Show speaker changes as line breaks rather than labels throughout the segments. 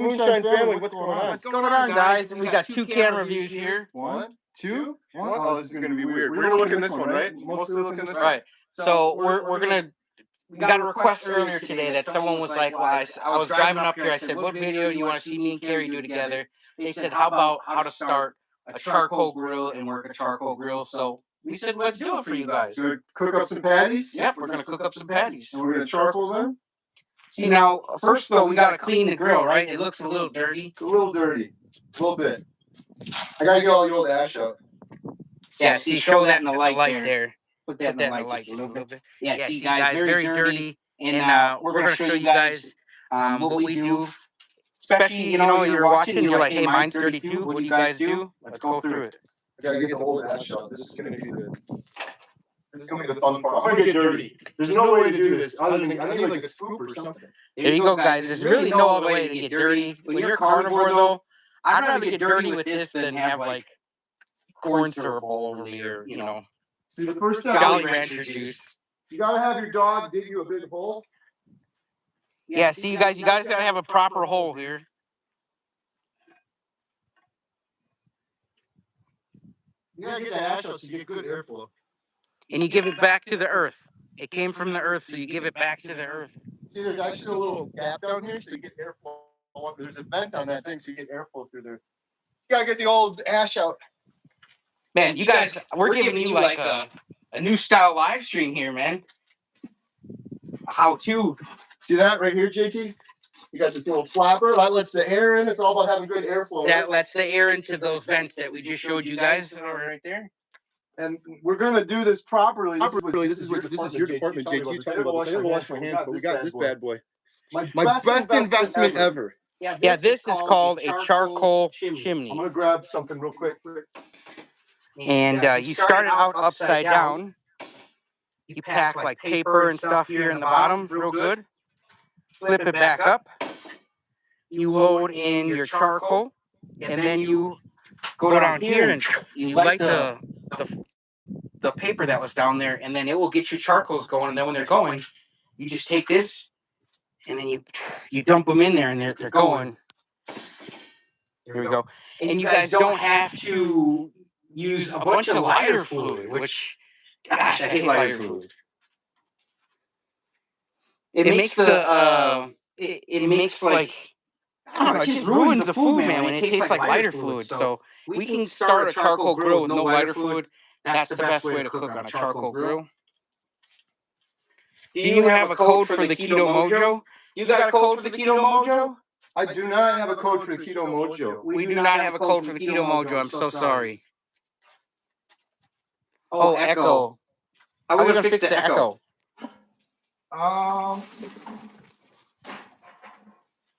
Moonshine family, what's going on?
What's going on, guys? We got two camera views here.
One, two, one. Oh, this is gonna be weird. We're gonna look in this one, right? Mostly look in this one.
Right. So we're gonna. We got a request earlier today that someone was like, "Well, I was driving up here. I said, what video do you want to see me and Kerry do together?" They said, "How about how to start a charcoal grill and work a charcoal grill?" So we said, "Let's do it for you guys."
So cook up some patties.
Yep, we're gonna cook up some patties.
And we're gonna charcoal them.
See, now, first though, we gotta clean the grill, right? It looks a little dirty.
A little dirty, a little bit. I gotta get all the old ash out.
Yeah, see, show that in the light there. Put that in the light just a little bit. Yeah, see, guys, very dirty. And we're gonna show you guys what we do. Especially, you're watching and you're like, "Hey, mine's dirty too. What do you guys do?" Let's go through it.
I gotta get the old ash out. This is gonna be the fun part. I'm gonna get dirty. There's no way to do this other than I need like a scoop or something.
There you go, guys. There's really no other way to get dirty. When you're a carnivore, though, I'd rather get dirty with this than have like corn syrup all over me, or
See, the first step,
Jolly Rancher juice.
You gotta have your dog dig you a big hole.
Yeah, see, you guys gotta have a proper hole here.
You gotta get the ash out so you get good airflow.
And you give it back to the earth. It came from the earth, so you give it back to the earth.
See, there's actually a little gap down here, so you get airflow. There's a vent on that thing, so you get airflow through there. You gotta get the old ash out.
Man, you guys, we're giving you like a new style live stream here, man. How to.
See that right here, JT? You got this little flapper that lets the air in. It's all about having good airflow.
That lets the air into those vents that we just showed you guys right there.
And we're gonna do this properly. This is your department, JT. I never wash my hands, but we got this bad boy. My best investment ever.
Yeah, this is called a charcoal chimney.
I'm gonna grab something real quick.
And you start it out upside down. You pack like paper and stuff here in the bottom real good. Flip it back up. You load in your charcoal, and then you go down here and you light the paper that was down there, and then it will get your charcoals going. And then when they're going, you just take this, and then you dump them in there, and they're going. Here we go. And you guys don't have to use a bunch of lighter fluid, which, gosh, I hate lighter fluid. It makes it makes like, I don't know, it just ruins the food, man, when it tastes like lighter fluid. So we can start a charcoal grill with no lighter fluid. That's the best way to cook on a charcoal grill. Do you have a code for the Keto Mojo? You got a code for the Keto Mojo?
I do not have a code for the Keto Mojo.
We do not have a code for the Keto Mojo. I'm so sorry. Oh, echo. How are we gonna fix the echo?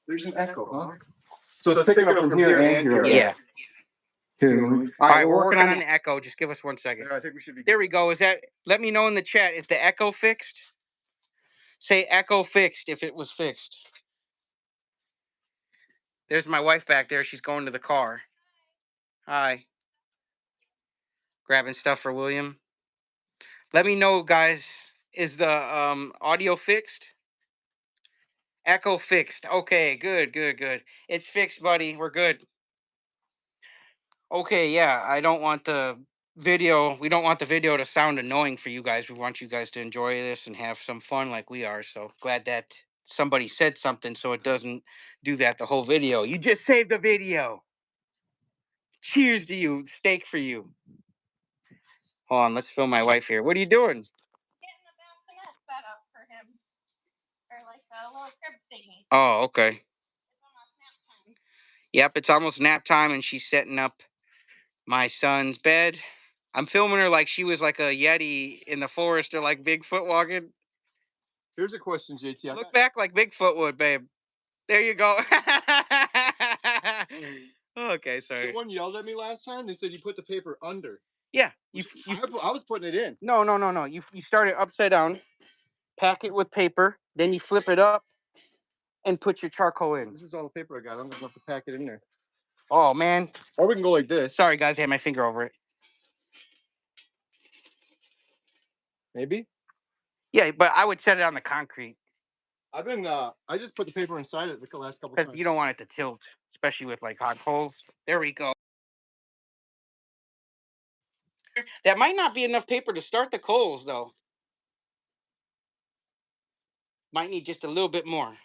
There's an echo, huh? So it's picking up from here and here.
Yeah.
Here.
All right, we're working on the echo. Just give us 1 second.
I think we should be.
There we go. Let me know in the chat. Is the echo fixed? Say echo fixed if it was fixed. There's my wife back there. She's going to the car. Hi. Grabbing stuff for William. Let me know, guys. Is the audio fixed? Echo fixed. Okay, good. It's fixed, buddy. We're good. Okay, yeah. We don't want the video to sound annoying for you guys. We want you guys to enjoy this and have some fun like we are. So glad that somebody said something so it doesn't do that the whole video. You just saved the video. Cheers to you. Steak for you. Hold on, let's film my wife here. What are you doing?
Getting the bassinet set up for him. Or like a little crib thingy.
Oh, okay.
It's almost nap time.
Yep, it's almost nap time, and she's setting up my son's bed. I'm filming her like she was like a Yeti in the forest, or like Bigfoot walking.
Here's a question, JT.
Look back like Bigfoot would, babe. There you go. Okay, sorry.
Someone yelled at me last time. They said you put the paper under.
Yeah,
I was putting it in.
No. You start it upside down, pack it with paper, then you flip it up, and put your charcoal in.
This is all the paper I got. I'm gonna have to pack it in there.
Oh man.
Or we can go like this.
Sorry guys, I had my finger over it.
Maybe.
Yeah, but I would set it on the concrete.
I just put the paper inside it the last couple
because
times.
you don't want it to tilt, especially with like hot coals. There we go. That might not be enough paper to start the coals, though. Might need just a little bit more.
All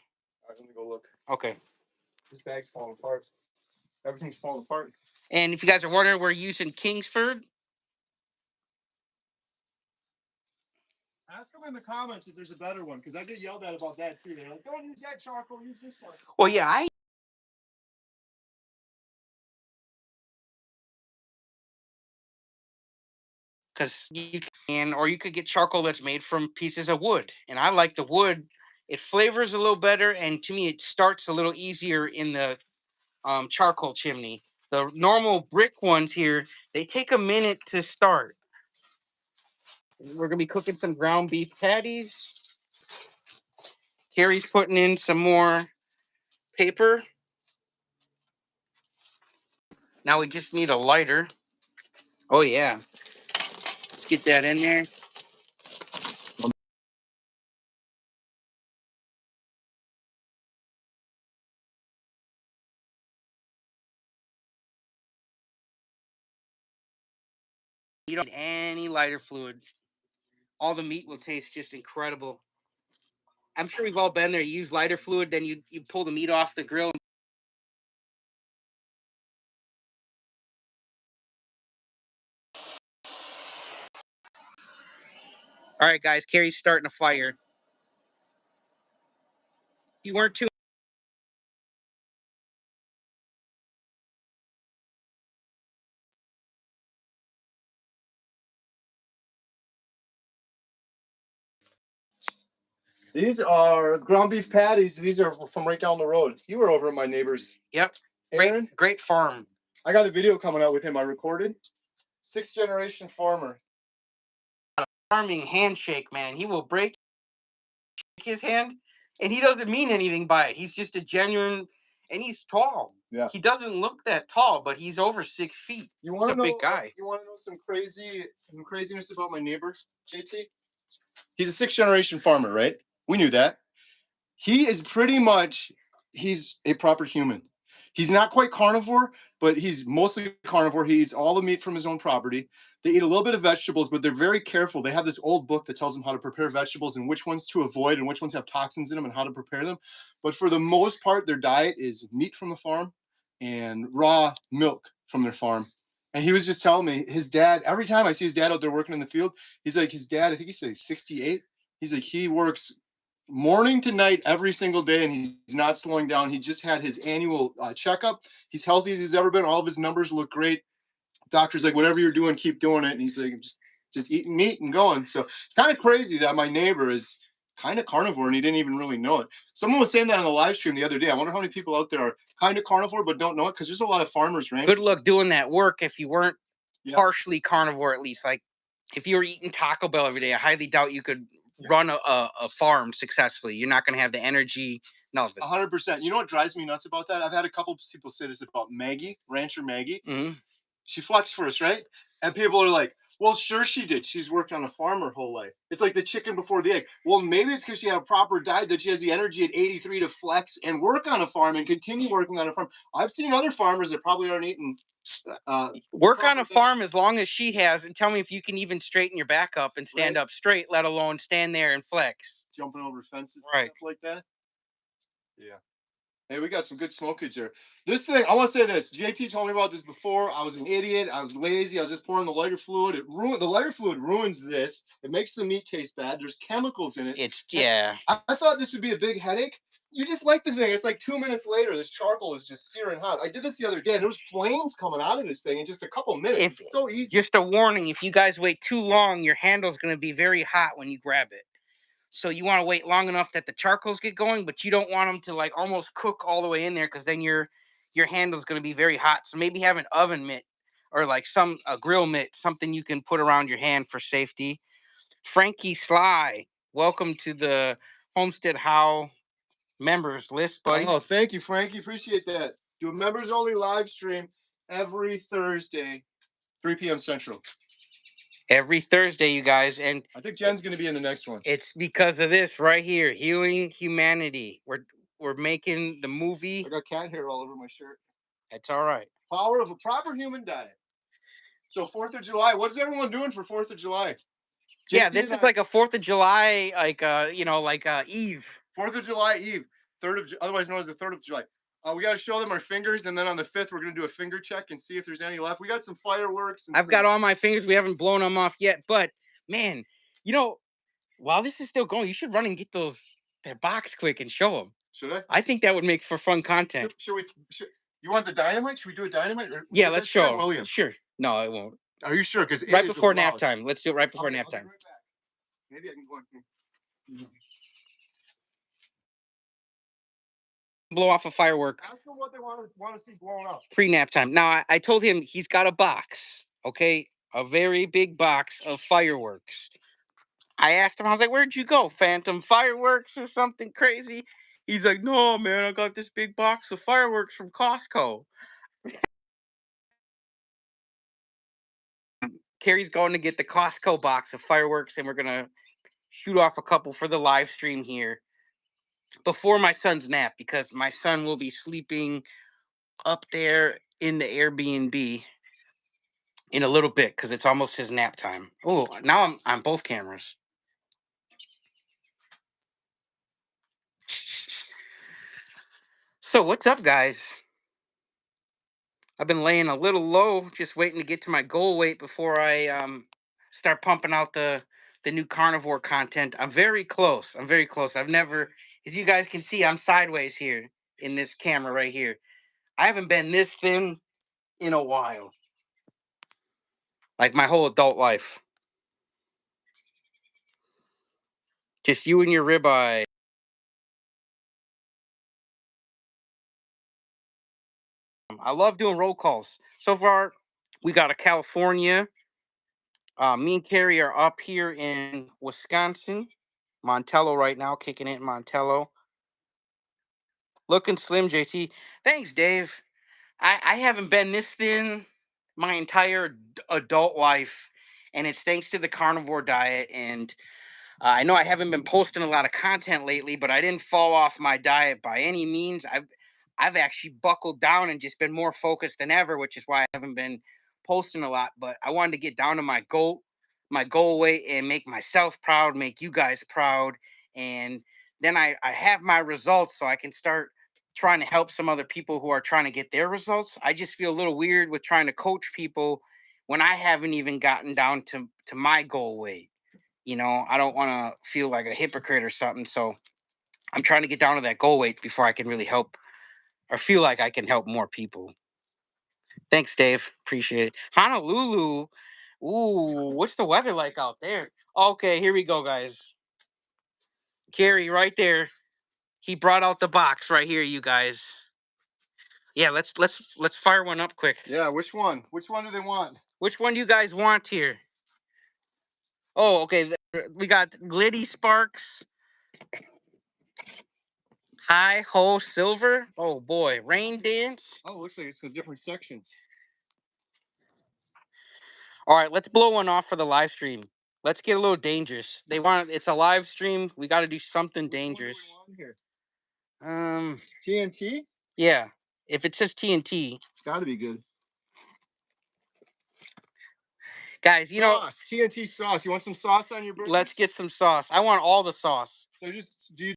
right, let me go look.
Okay.
This bag's falling apart. Everything's falling apart.
And if you guys are wondering, we're using Kingsford.
Ask them in the comments if there's a better one, because I get yelled at about that too. They're like, don't use that charcoal, use this one.
Well, yeah, because you can, or you could get charcoal that's made from pieces of wood. And I like the wood. It flavors a little better, and to me, it starts a little easier in the charcoal chimney. The normal brick ones here, they take a minute to start. We're going to be cooking some ground beef patties. Kerry's putting in some more paper. Now we just need a lighter. Oh, yeah. Let's get that in there. You don't need any lighter fluid. All the meat will taste just incredible. I'm sure we've all been there. You use lighter fluid, then you pull the meat off the grill. All right, guys, Kerry's starting a fire. You weren't too.
These are ground beef patties. These are from right down the road. You were over at my neighbor's.
Yep.
Aaron?
Great farm.
I got a video coming out with him. I recorded. 6th generation farmer.
Farming handshake, man. He will break his hand, and he doesn't mean anything by it. He's just a genuine, and he's tall.
Yeah.
He doesn't look that tall, but he's over 6 feet. He's a big guy.
You want to know some craziness about my neighbor, JT? He's a 6th generation farmer, right? We knew that. He is pretty much, he's a proper human. He's not quite carnivore, but he's mostly carnivore. He eats all the meat from his own property. They eat a little bit of vegetables, but they're very careful. They have this old book that tells them how to prepare vegetables and which ones to avoid and which ones have toxins in them and how to prepare them. But for the most part, their diet is meat from the farm and raw milk from their farm. And he was just telling me his dad, every time I see his dad out there working in the field, he's like, his dad, I think he said he's 68. He's like, he works morning to night every single day, and he's not slowing down. He just had his annual checkup. He's healthy as he's ever been. All of his numbers look great. Doctor's like, whatever you're doing, keep doing it. And he's like, just eating meat and going. So it's kind of crazy that my neighbor is kind of carnivore and he didn't even really know it. Someone was saying that on the live stream the other day. I wonder how many people out there are kind of carnivore but don't know it, because there's a lot of farmers, right?
Good luck doing that work if you weren't partially carnivore, at least. Like if you were eating Taco Bell every day, I highly doubt you could run a farm successfully. You're not going to have the energy. Nothing.
100%. You know what drives me nuts about that? I've had a couple of people say this about Maggie, Rancher Maggie.
Mm-hmm.
She flexed for us, right? And people are like, well, sure she did. She's worked on a farm her whole life. It's like the chicken before the egg. Well, maybe it's because she had a proper diet that she has the energy at 83 to flex and work on a farm and continue working on a farm. I've seen other farmers that probably aren't eating.
Work on a farm as long as she has, and tell me if you can even straighten your back up and stand up straight, let alone stand there and flex.
Jumping over fences and stuff like that. Yeah. Hey, we got some good smokage there. This thing, I want to say this. JT told me about this before. I was an idiot. I was lazy. I was just pouring the lighter fluid. The lighter fluid ruins this. It makes the meat taste bad. There's chemicals in it. I thought this would be a big headache. You just like the thing. It's like 2 minutes later, this charcoal is just searing hot. I did this the other day, and there was flames coming out of this thing in just a couple minutes. It's so easy.
Just a warning, if you guys wait too long, your handle's going to be very hot when you grab it. So you want to wait long enough that the charcoals get going, but you don't want them to like almost cook all the way in there, because then your handle's going to be very hot. So maybe have an oven mitt or like a grill mitt, something you can put around your hand for safety. Frankie Sly, welcome to the Homestead How members list, buddy.
Oh, thank you, Frankie. Appreciate that. Do a members only live stream every Thursday, 3 p.m. Central.
Every Thursday, you guys, and
I think Jen's gonna be in the next one.
it's because of this right here, healing humanity. We're making the movie.
I got cat hair all over my shirt.
That's all right.
Power of a proper human diet. So 4th of July, what is everyone doing for 4th of July?
Yeah, this is like a 4th of July, like Eve.
4th of July Eve, otherwise known as the 3rd of July. We got to show them our fingers, and then on the 5th, we're going to do a finger check and see if there's any left. We got some fireworks.
I've got all my fingers. We haven't blown them off yet, but man, while this is still going, you should run and get that box quick and show them.
Should I?
I think that would make for fun content.
Should you want the dynamite? Should we do a dynamite?
Yeah, let's show them. William. Sure. No, it won't.
Are you sure? Because
right before nap time. Let's do it right before nap time.
Right back. Maybe I can go on.
Blow off a firework.
Ask them what they want to see blown up.
Pre-nap time. Now, I told him he's got a box, okay? A very big box of fireworks. I asked him, I was like, where'd you go? Phantom fireworks or something crazy? He's like, no, man, I got this big box of fireworks from Costco. Kerry's going to get the Costco box of fireworks, and we're going to shoot off a couple for the live stream here before my son's nap, because my son will be sleeping up there in the Airbnb in a little bit because it's almost his nap time. Oh, now I'm on both cameras. So what's up, guys? I've been laying a little low, just waiting to get to my goal weight before I start pumping out the new carnivore content. I'm very close. I've never, as you guys can see, I'm sideways here in this camera right here. I haven't been this thin in a while. Like my whole adult life. Just you and your ribeye. I love doing roll calls. So far, we got a California. Me and Kerry are up here in Wisconsin. Montello right now, kicking it in Montello. Looking slim, JT. Thanks, Dave. I haven't been this thin my entire adult life, and it's thanks to the carnivore diet. And I know I haven't been posting a lot of content lately, but I didn't fall off my diet by any means. I've actually buckled down and just been more focused than ever, which is why I haven't been posting a lot. But I wanted to get down to my goal weight and make myself proud, make you guys proud. And then I have my results, so I can start trying to help some other people who are trying to get their results. I just feel a little weird with trying to coach people when I haven't even gotten down to my goal weight. I don't want to feel like a hypocrite or something. So I'm trying to get down to that goal weight before I can really help or feel like I can help more people. Thanks, Dave. Appreciate it. Honolulu. Ooh, what's the weather like out there? Okay, here we go, guys. Kerry, right there. He brought out the box right here, you guys. Yeah, let's fire one up quick.
Yeah, which one? Which one do they want?
Which one do you guys want here? Oh, okay. We got Glitty Sparks. Hi Ho Silver. Oh boy, Rain Dance.
Oh, looks like it's in different sections.
All right, let's blow one off for the live stream. Let's get a little dangerous. It's a live stream. We got to do something dangerous.
TNT?
Yeah. If it says TNT,
it's got to be good.
Guys,
sauce. TNT sauce. You want some sauce on your burger?
Let's get some sauce. I want all the sauce.
So do you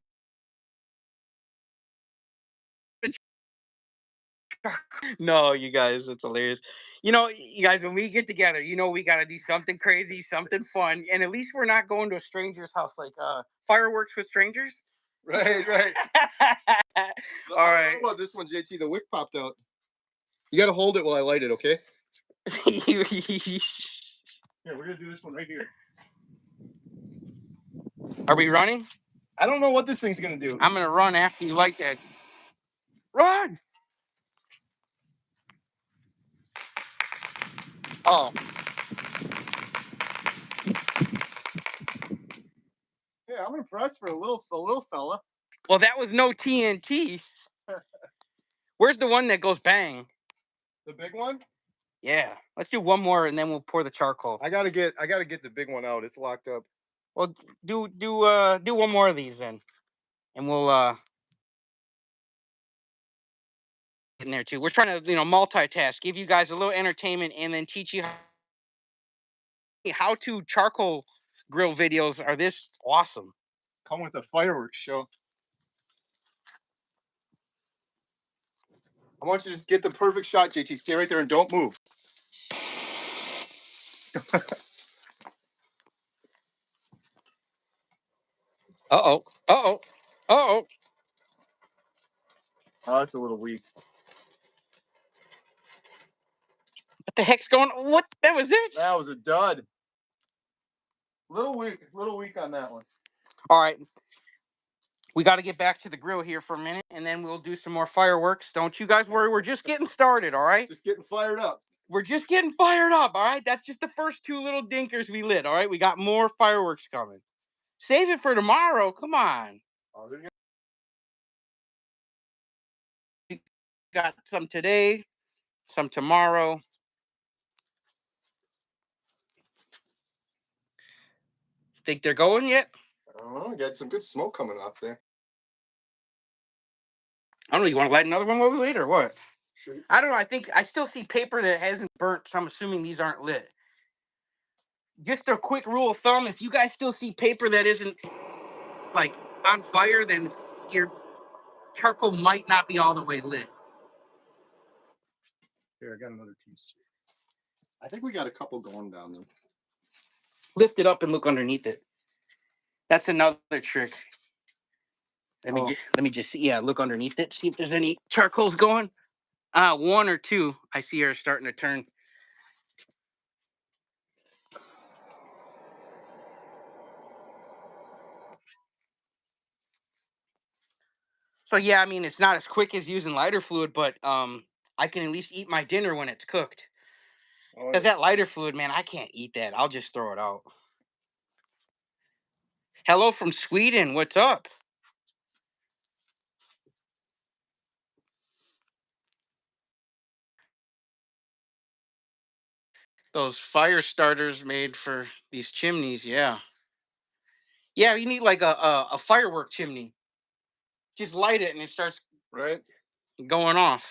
No, you guys, it's hilarious. You guys, when we get together, we got to do something crazy, something fun. And at least we're not going to a stranger's house, like fireworks with strangers.
Right.
All right.
How about this one, JT? The wick popped out. You got to hold it while I light it, okay? Here, we're going to do this one right here.
Are we running?
I don't know what this thing's going to do.
I'm going to run after you light that. Run! Oh.
Yeah, I'm impressed for a little fella.
Well, that was no TNT. Where's the one that goes bang?
The big one?
Yeah. Let's do one more and then we'll pour the charcoal.
I gotta get the big one out. It's locked up.
Well, do one more of these then, and we'll get in there too. We're trying to multitask, give you guys a little entertainment, and then teach you how to charcoal grill videos are this awesome.
Come with a fireworks show. I want you to just get the perfect shot, JT. Stay right there and don't move.
Uh-oh. Uh-oh. Uh-oh.
Oh, that's a little weak.
What the heck's going on? What? That was it?
That was a dud. Little weak on that one.
All right. We got to get back to the grill here for a minute, and then we'll do some more fireworks. Don't you guys worry. We're just getting started, all right?
Just getting fired up.
We're just getting fired up, all right? That's just the first two little dinkers we lit, all right? We got more fireworks coming. Save it for tomorrow. Come on.
Oh,
Got some today, some tomorrow. Think they're going yet?
I don't know. We got some good smoke coming off there.
I don't know. You want to light another one while we wait or what?
Sure.
I don't know. I think I still see paper that hasn't burnt, so I'm assuming these aren't lit. Just a quick rule of thumb, if you guys still see paper that isn't like on fire, then your charcoal might not be all the way lit.
Here, I got another piece. I think we got a couple going down there.
Lift it up and look underneath it. That's another trick. Let me just see. Yeah, look underneath it. See if there's any charcoals going. One or two I see are starting to turn. So yeah, I mean it's not as quick as using lighter fluid, but I can at least eat my dinner when it's cooked. Because that lighter fluid, man, I can't eat that. I'll just throw it out. Hello from Sweden. What's up? Those fire starters made for these chimneys, yeah. Yeah, you need like a firework chimney. Just light it and it starts
Right?
going off.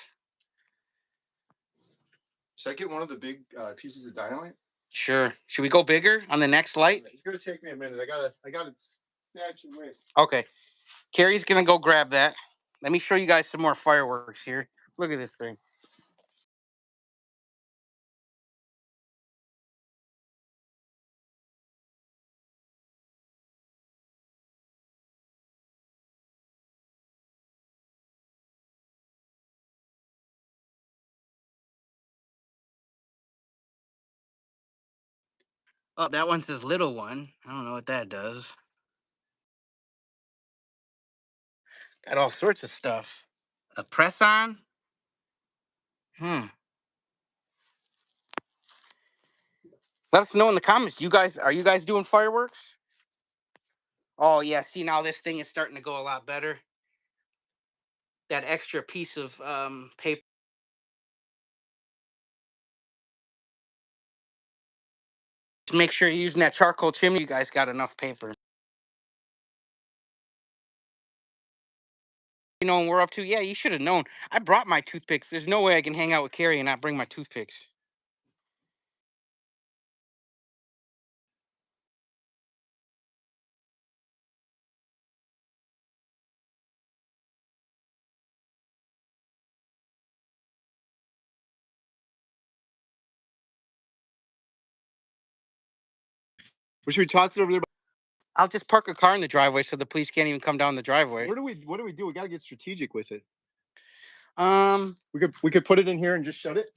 Should I get one of the big pieces of dynamite?
Sure. Should we go bigger on the next light?
It's gonna take me a minute. I gotta snatch it away.
Okay. Kerry's gonna go grab that. Let me show you guys some more fireworks here. Look at this thing. Oh, that one says little one. I don't know what that does. Got all sorts of stuff. A press on? Let us know in the comments. Are you guys doing fireworks? Oh yeah, see now this thing is starting to go a lot better. That extra piece of paper. Make sure you're using that charcoal chimney. You guys got enough paper. You know what we're up to? Yeah, you should have known. I brought my toothpicks. There's no way I can hang out with Kerry and not bring my toothpicks.
Well, should we toss it over there?
I'll just park a car in the driveway so the police can't even come down the driveway.
What do we do? We gotta get strategic with it. We could put it in here and just shut it.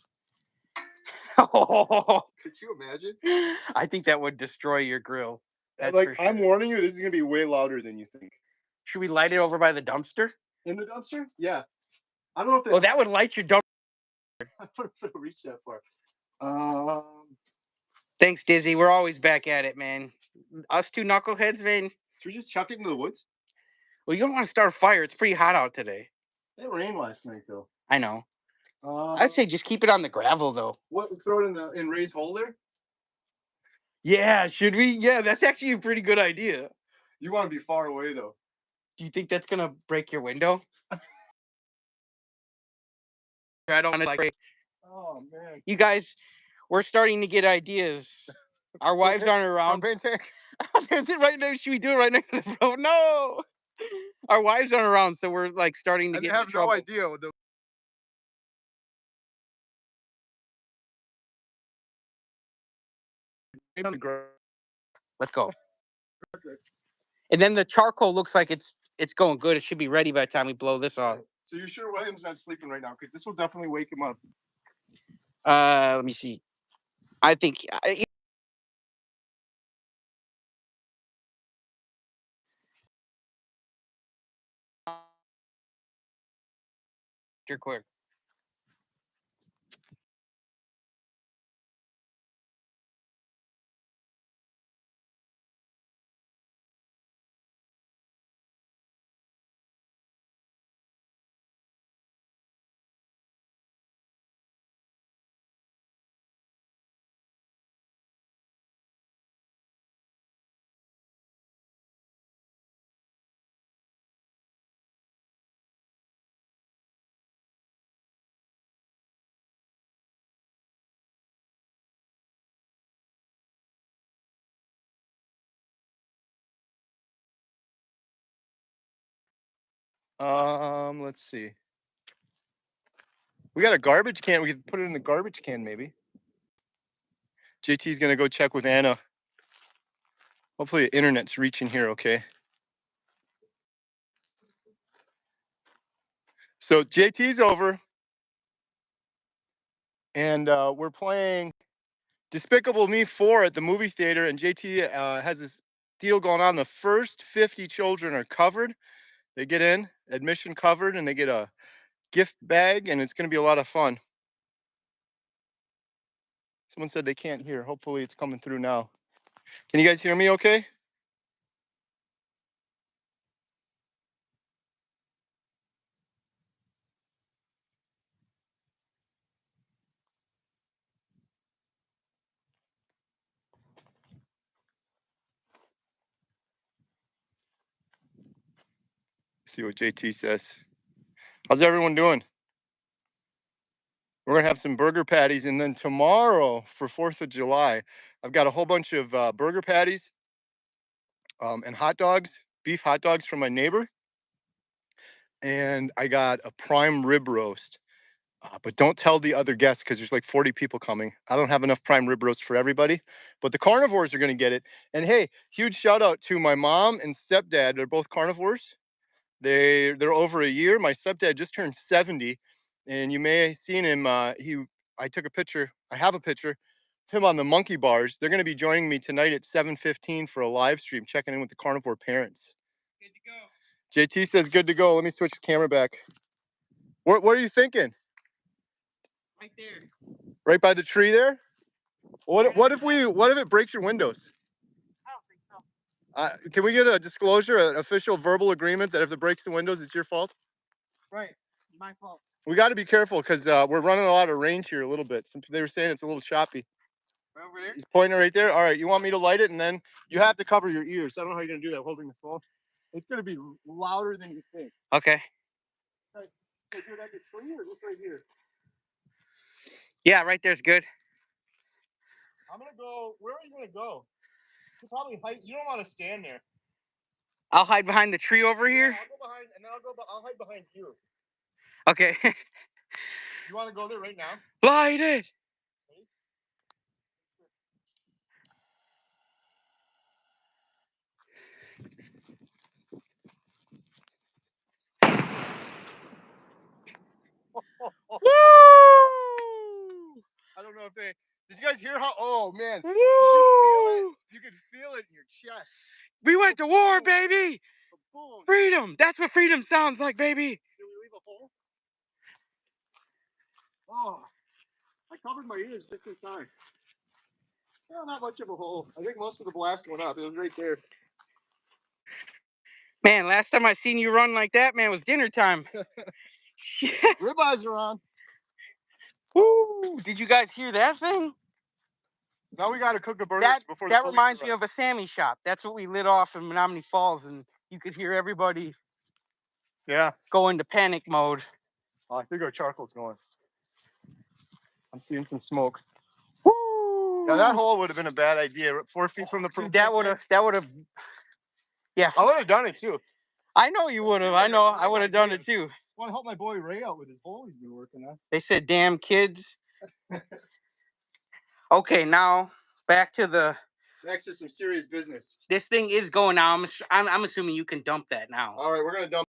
Could you imagine?
I think that would destroy your grill. That's
like
for sure.
I'm warning you, this is gonna be way louder than you think.
Should we light it over by the dumpster?
In the dumpster? Yeah. I don't know if
Oh, that would light your dumpster.
I don't know if it'll reach that far.
Thanks, Dizzy. We're always back at it, man. Us two knuckleheads, man.
Should we just chuck it into the woods?
Well, you don't want to start a fire. It's pretty hot out today.
It rained last night, though.
I know. I'd say just keep it on the gravel though.
What? Throw it in Ray's hole there.
Yeah, should we? Yeah, that's actually a pretty good idea.
You want to be far away though.
Do you think that's gonna break your window? I don't want to like.
Oh man.
You guys, we're starting to get ideas. Our wives aren't around. There's it right now. Should we do it right next to the road? No. Our wives aren't around, so we're like starting to get into trouble.
No idea.
Let's go. And then the charcoal looks like it's going good. It should be ready by the time we blow this off.
So you're sure William's not sleeping right now? Because this will definitely wake him up.
Let me see. I think you're quick.
Let's see. We got a garbage can. We could put it in the garbage can, maybe. JT's gonna go check with Anna. Hopefully the internet's reaching here, okay? So JT's over, and we're playing Despicable Me 4 at the movie theater, and JT has this deal going on. The first 50 children are covered. They get in, admission covered, and they get a gift bag, and it's going to be a lot of fun. Someone said they can't hear. Hopefully it's coming through now. Can you guys hear me okay? See what JT says. How's everyone doing? We're gonna have some burger patties, and then tomorrow for 4th of July, I've got a whole bunch of burger patties and hot dogs, beef hot dogs from my neighbor, and I got a prime rib roast. But don't tell the other guests because there's like 40 people coming. I don't have enough prime rib roast for everybody, but the carnivores are gonna get it. And hey, huge shout out to my mom and stepdad. They're both carnivores. They're over a year. My stepdad just turned 70, and you may have seen him. I took a picture. I have a picture of him on the monkey bars. They're going to be joining me tonight at 7:15 for a live stream, checking in with the carnivore parents.
Good to go.
JT says good to go. Let me switch the camera back. What are you thinking?
Right there.
Right by the tree there. What if it breaks your windows?
I don't think so.
Can we get a disclosure, an official verbal agreement that if it breaks the windows, it's your fault?
Right. My fault.
We got to be careful because we're running a lot of range here a little bit. They were saying it's a little choppy.
Right over there?
He's pointing right there. All right, you want me to light it, and then you have to cover your ears. I don't know how you're going to do that holding the phone. It's going to be louder than you think.
Okay.
Hey, you're at the tree or just right here?
Yeah, right there's good.
I'm going to go. Where are you going to go? Just probably hide. You don't want to stand there.
I'll hide behind the tree over here.
Yeah, I'll go behind, and then I'll hide behind you.
Okay.
You want to go there right now?
Light it.
Woo! I don't know if they. Did you guys hear how? Oh man!
Woo!
Did you feel it? You could feel it in your chest.
We went to war, baby.
Boom!
Freedom. That's what freedom sounds like, baby.
Did we leave a hole? Oh, I covered my ears just in time. Well, not much of a hole. I think most of the blast went up. It was right there.
Man, last time I seen you run like that, man, was dinner time.
Ribeyes are on.
Woo! Did you guys hear that thing?
Now we got to cook the burgers before the
That
police
reminds me
arrive.
of a Sammy shop. That's what we lit off in Menominee Falls, and you could hear everybody go into panic mode.
Oh, I think our charcoal's going. I'm seeing some smoke.
Woo!
Now that hole would have been a bad idea. 4 feet from the
Dude, that would have. Yeah.
I would have done it too.
I know you would have. I know. I would have done it too.
Want to help my boy Ray out with his hole he's been working on.
They said, "Damn kids." Okay, now back to
some serious business.
This thing is going now. I'm assuming you can dump that now.
All right, we're gonna dump.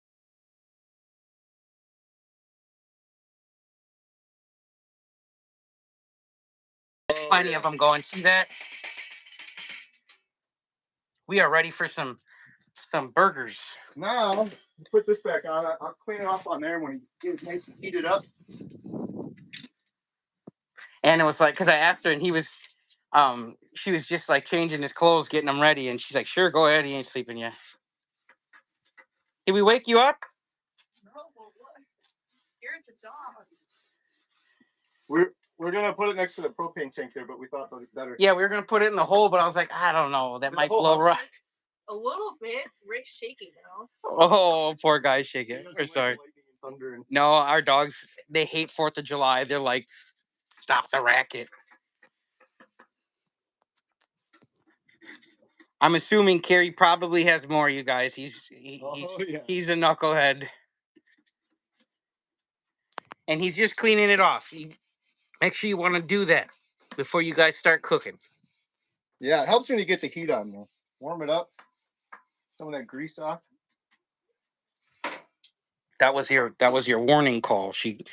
There's plenty of them going. See that? We are ready for some burgers.
Now, put this back on. I'll clean it off on there when it gets nice and heated up.
And it was like, because I asked her, and she was just like changing his clothes, getting them ready, and she's like, "Sure, go ahead. He ain't sleeping yet." Did we wake you up?
No, but what? Here's a dog.
We're gonna put it next to the propane tank there, but we thought that was better.
Yeah, we were gonna put it in the hole, but I was like, I don't know, that might blow right.
A little bit. Rick's shaking now.
Oh, poor guy shaking. We're sorry. No, our dogs, they hate 4th of July. They're like, stop the racket. I'm assuming Kerry probably has more, you guys. He's a knucklehead. And he's just cleaning it off. Make sure you want to do that before you guys start cooking.
Yeah, it helps when you get the heat on there. Warm it up. Some of that grease off.
That was your warning call. She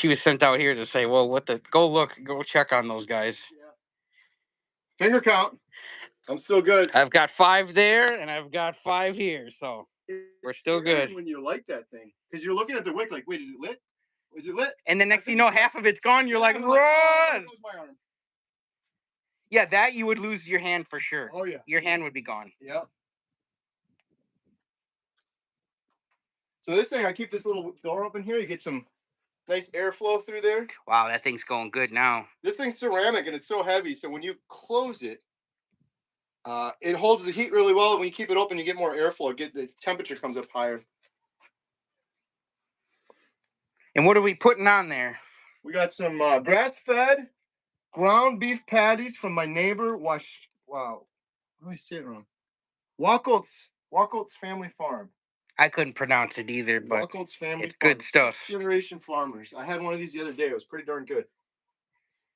was sent out here to say, well, go check on those guys.
Yeah. Finger count. I'm still good.
I've got 5 there and I've got 5 here, so we're still good.
When you light that thing, because you're looking at the wick like, wait, is it lit? Is it lit?
And the next thing you know, half of it's gone. You're like, run!
Oh, my arm.
Yeah, that you would lose your hand for sure.
Oh yeah,
your hand would be gone.
Yeah. So this thing, I keep this little door open here. You get some nice airflow through there.
Wow, that thing's going good now.
This thing's ceramic and it's so heavy, so when you close it, it holds the heat really well. When you keep it open, you get more airflow. The temperature comes up higher.
And what are we putting on there?
We got some grass-fed ground beef patties from my neighbor. Wow, what do I say it wrong? Wacholt's Family Farm.
I couldn't pronounce it either, but
Wacholt's Family
it's
Farm.
good stuff.
6th-generation farmers. I had one of these the other day. It was pretty darn good.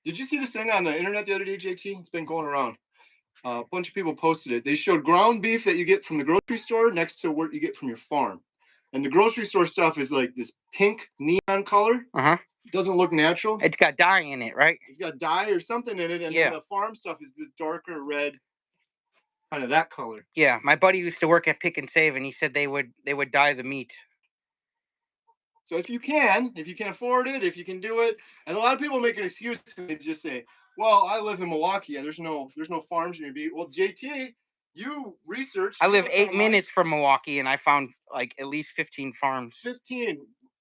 Did you see this thing on the internet the other day, JT? It's been going around. A bunch of people posted it. They showed ground beef that you get from the grocery store next to what you get from your farm. And the grocery store stuff is like this pink neon color. It doesn't look natural.
It's got dye in it, right?
It's got dye or something in it. And then the farm stuff is this darker red, kind of that color.
Yeah, my buddy used to work at Pick and Save, and he said they would dye the meat.
So if you can afford it, if you can do it, and a lot of people make an excuse to just say, well, I live in Milwaukee and there's no farms near me. Well, JT, you researched.
I live 8 minutes from Milwaukee and I found like at least 15 farms.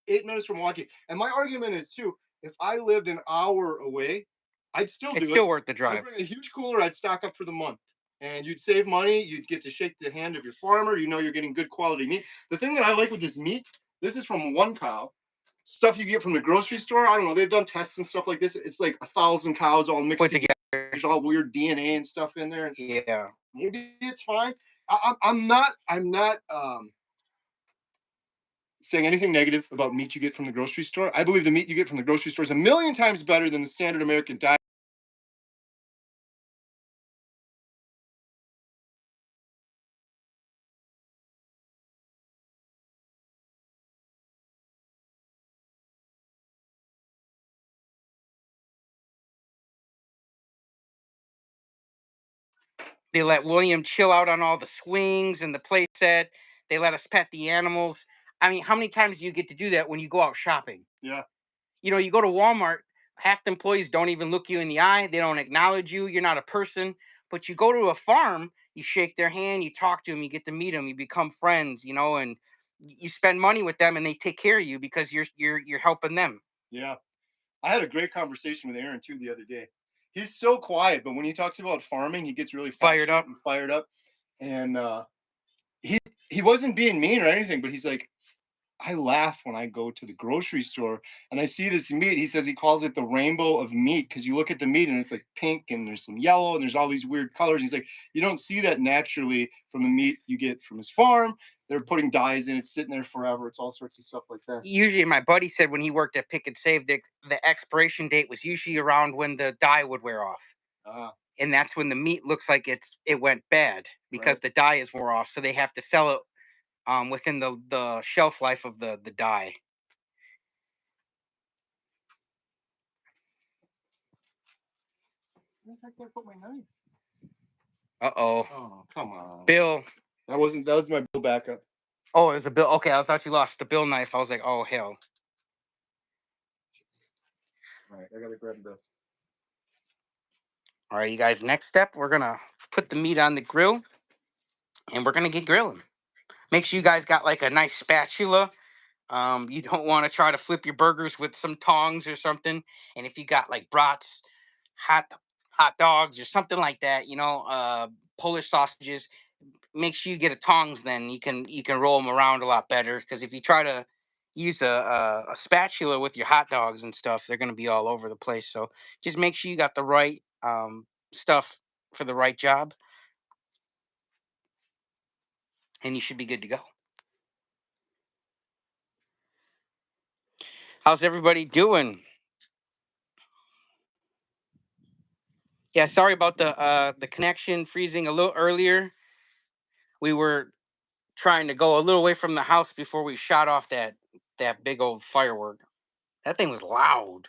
8 minutes from Milwaukee. And my argument is too, if I lived an hour away, I'd still do it.
It's still worth the drive.
I'd bring a huge cooler, I'd stock up for the month. And you'd save money, you'd get to shake the hand of your farmer, you know you're getting good quality meat. The thing that I like with this meat, this is from one cow. Stuff you get from the grocery store, I don't know, they've done tests and stuff like this. It's like 1,000 cows all mixed together. There's all weird DNA and stuff in there.
Yeah.
Maybe it's fine. I'm not saying anything negative about meat you get from the grocery store. I believe the meat you get from the grocery store is 1,000,000 times better than the standard American diet.
They let William chill out on all the swings and the play set. They let us pet the animals. I mean, how many times do you get to do that when you go out shopping?
Yeah.
You know, you go to Walmart, half the employees don't even look you in the eye. They don't acknowledge you. You're not a person. But you go to a farm, you shake their hand, you talk to them, you get to meet them, you become friends, you know, and you spend money with them and they take care of you because you're helping them.
Yeah. I had a great conversation with Aaron too the other day. He's so quiet, but when he talks about farming, he gets really
Fired up.
and fired up. And he wasn't being mean or anything, but he's like, I laugh when I go to the grocery store and I see this meat. He says he calls it the rainbow of meat because you look at the meat and it's like pink and there's some yellow and there's all these weird colors. He's like, you don't see that naturally from the meat you get from his farm. They're putting dyes in it, sitting there forever. It's all sorts of stuff like that.
Usually, my buddy said when he worked at Pick and Save, the expiration date was usually around when the dye would wear off. And that's when the meat looks like it went bad because the dye is wore off. So they have to sell it within the shelf life of the dye.
Where the heck did I put my knife?
Uh-oh.
Oh, come on.
Bill.
That was my Bill backup.
Oh, it was a Bill. Okay, I thought you lost the Bill knife. I was like, oh, hell.
All right, I got to grab this.
All right, you guys, next step, we're going to put the meat on the grill, and we're going to get grilling. Make sure you guys got like a nice spatula. You don't want to try to flip your burgers with some tongs or something. And if you got like brats, hot dogs or something like that, Polish sausages, make sure you get a tongs. Then you can roll them around a lot better. Because if you try to use a spatula with your hot dogs and stuff, they're going to be all over the place. So just make sure you got the right stuff for the right job, and you should be good to go. How's everybody doing? Yeah, sorry about the connection freezing a little earlier. We were trying to go a little away from the house before we shot off that big old firework. That thing was loud.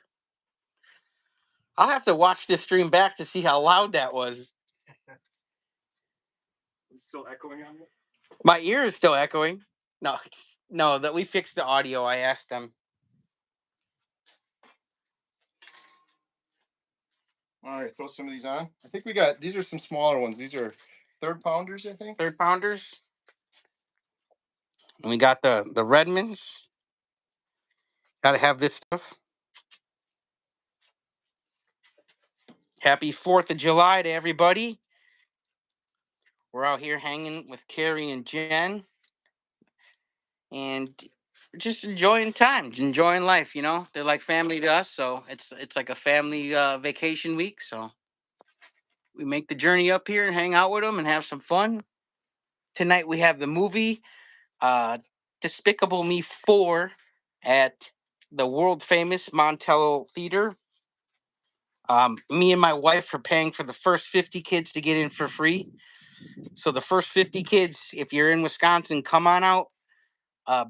I'll have to watch this stream back to see how loud that was.
It's still echoing on it?
My ear is still echoing. No, that we fixed the audio. I asked them.
All right, throw some of these on. I think these are some smaller ones. These are 3rd pounders, I think.
3rd pounders. And we got the Redmonds. Got to have this stuff. Happy 4th of July to everybody. We're out here hanging with Kerry and Jen. And just enjoying time, enjoying life, They're like family to us, so it's like a family vacation week. So we make the journey up here and hang out with them and have some fun. Tonight we have the movie Despicable Me 4 at the world famous Montello Theater. Me and my wife are paying for the first 50 kids to get in for free. So the first 50 kids, if you're in Wisconsin, come on out.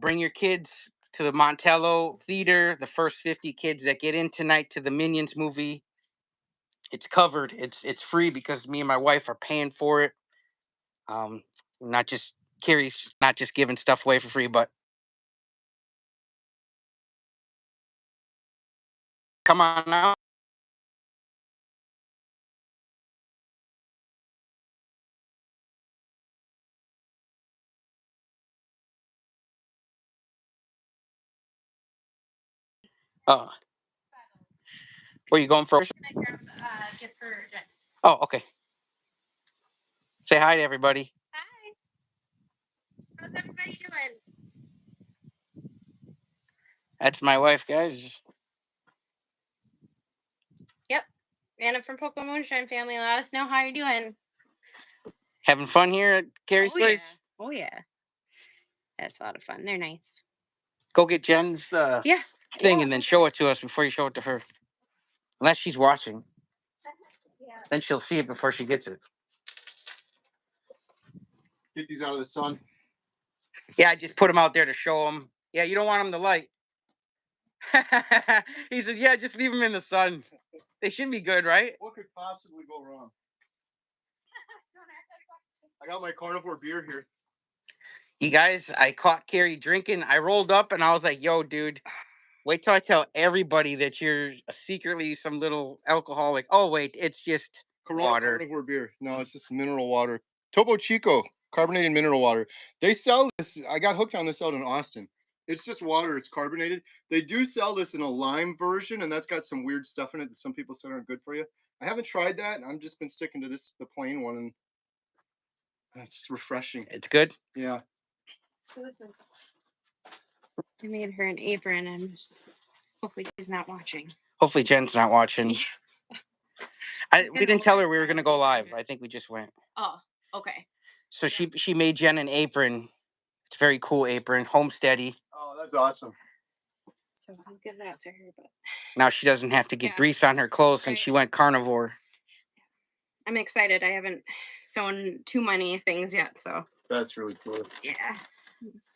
Bring your kids to the Montello Theater. The first 50 kids that get in tonight to the Minions movie, it's covered. It's free because me and my wife are paying for it. Not just Kerry's not just giving stuff away for free, but come on out. Where you going first?
Gift for Jen.
Oh, okay. Say hi to everybody.
Hi. How's everybody doing?
That's my wife, guys.
Yep. Anna from Pokemon Moonshine family. Let us know how you're doing.
Having fun here at Kerry's place?
Yeah. Oh, yeah. That's a lot of fun. They're nice.
Go get Jen's thing and then show it to us before you show it to her. Unless she's watching.
Yeah.
Then she'll see it before she gets it.
Get these out of the sun.
Yeah, I just put them out there to show them. Yeah, you don't want them to light. He says, yeah, just leave them in the sun. They should be good, right?
What could possibly go wrong? I got my carnivore beer here.
You guys, I caught Kerry drinking. I rolled up and I was like, yo, dude, wait till I tell everybody that you're secretly some little alcoholic. Oh, wait, it's just water.
Carnivore beer. No, it's just mineral water. Topo Chico, carbonated mineral water. They sell this. I got hooked on this out in Austin. It's just water. It's carbonated. They do sell this in a lime version, and that's got some weird stuff in it that some people said aren't good for you. I haven't tried that. I've just been sticking to the plain one, and it's refreshing.
It's good.
Yeah.
So this is. I made her an apron, and just hopefully she's not watching.
Hopefully Jen's not watching. We didn't tell her we were gonna go live. I think we just went.
Oh, okay.
So she made Jen an apron. It's a very cool apron, homesteady.
Oh, that's awesome.
So I'll give that to her, but
Now she doesn't have to get grease on her clothes since she went carnivore.
I'm excited. I haven't sewn too many things yet, so
That's really cool.
yeah.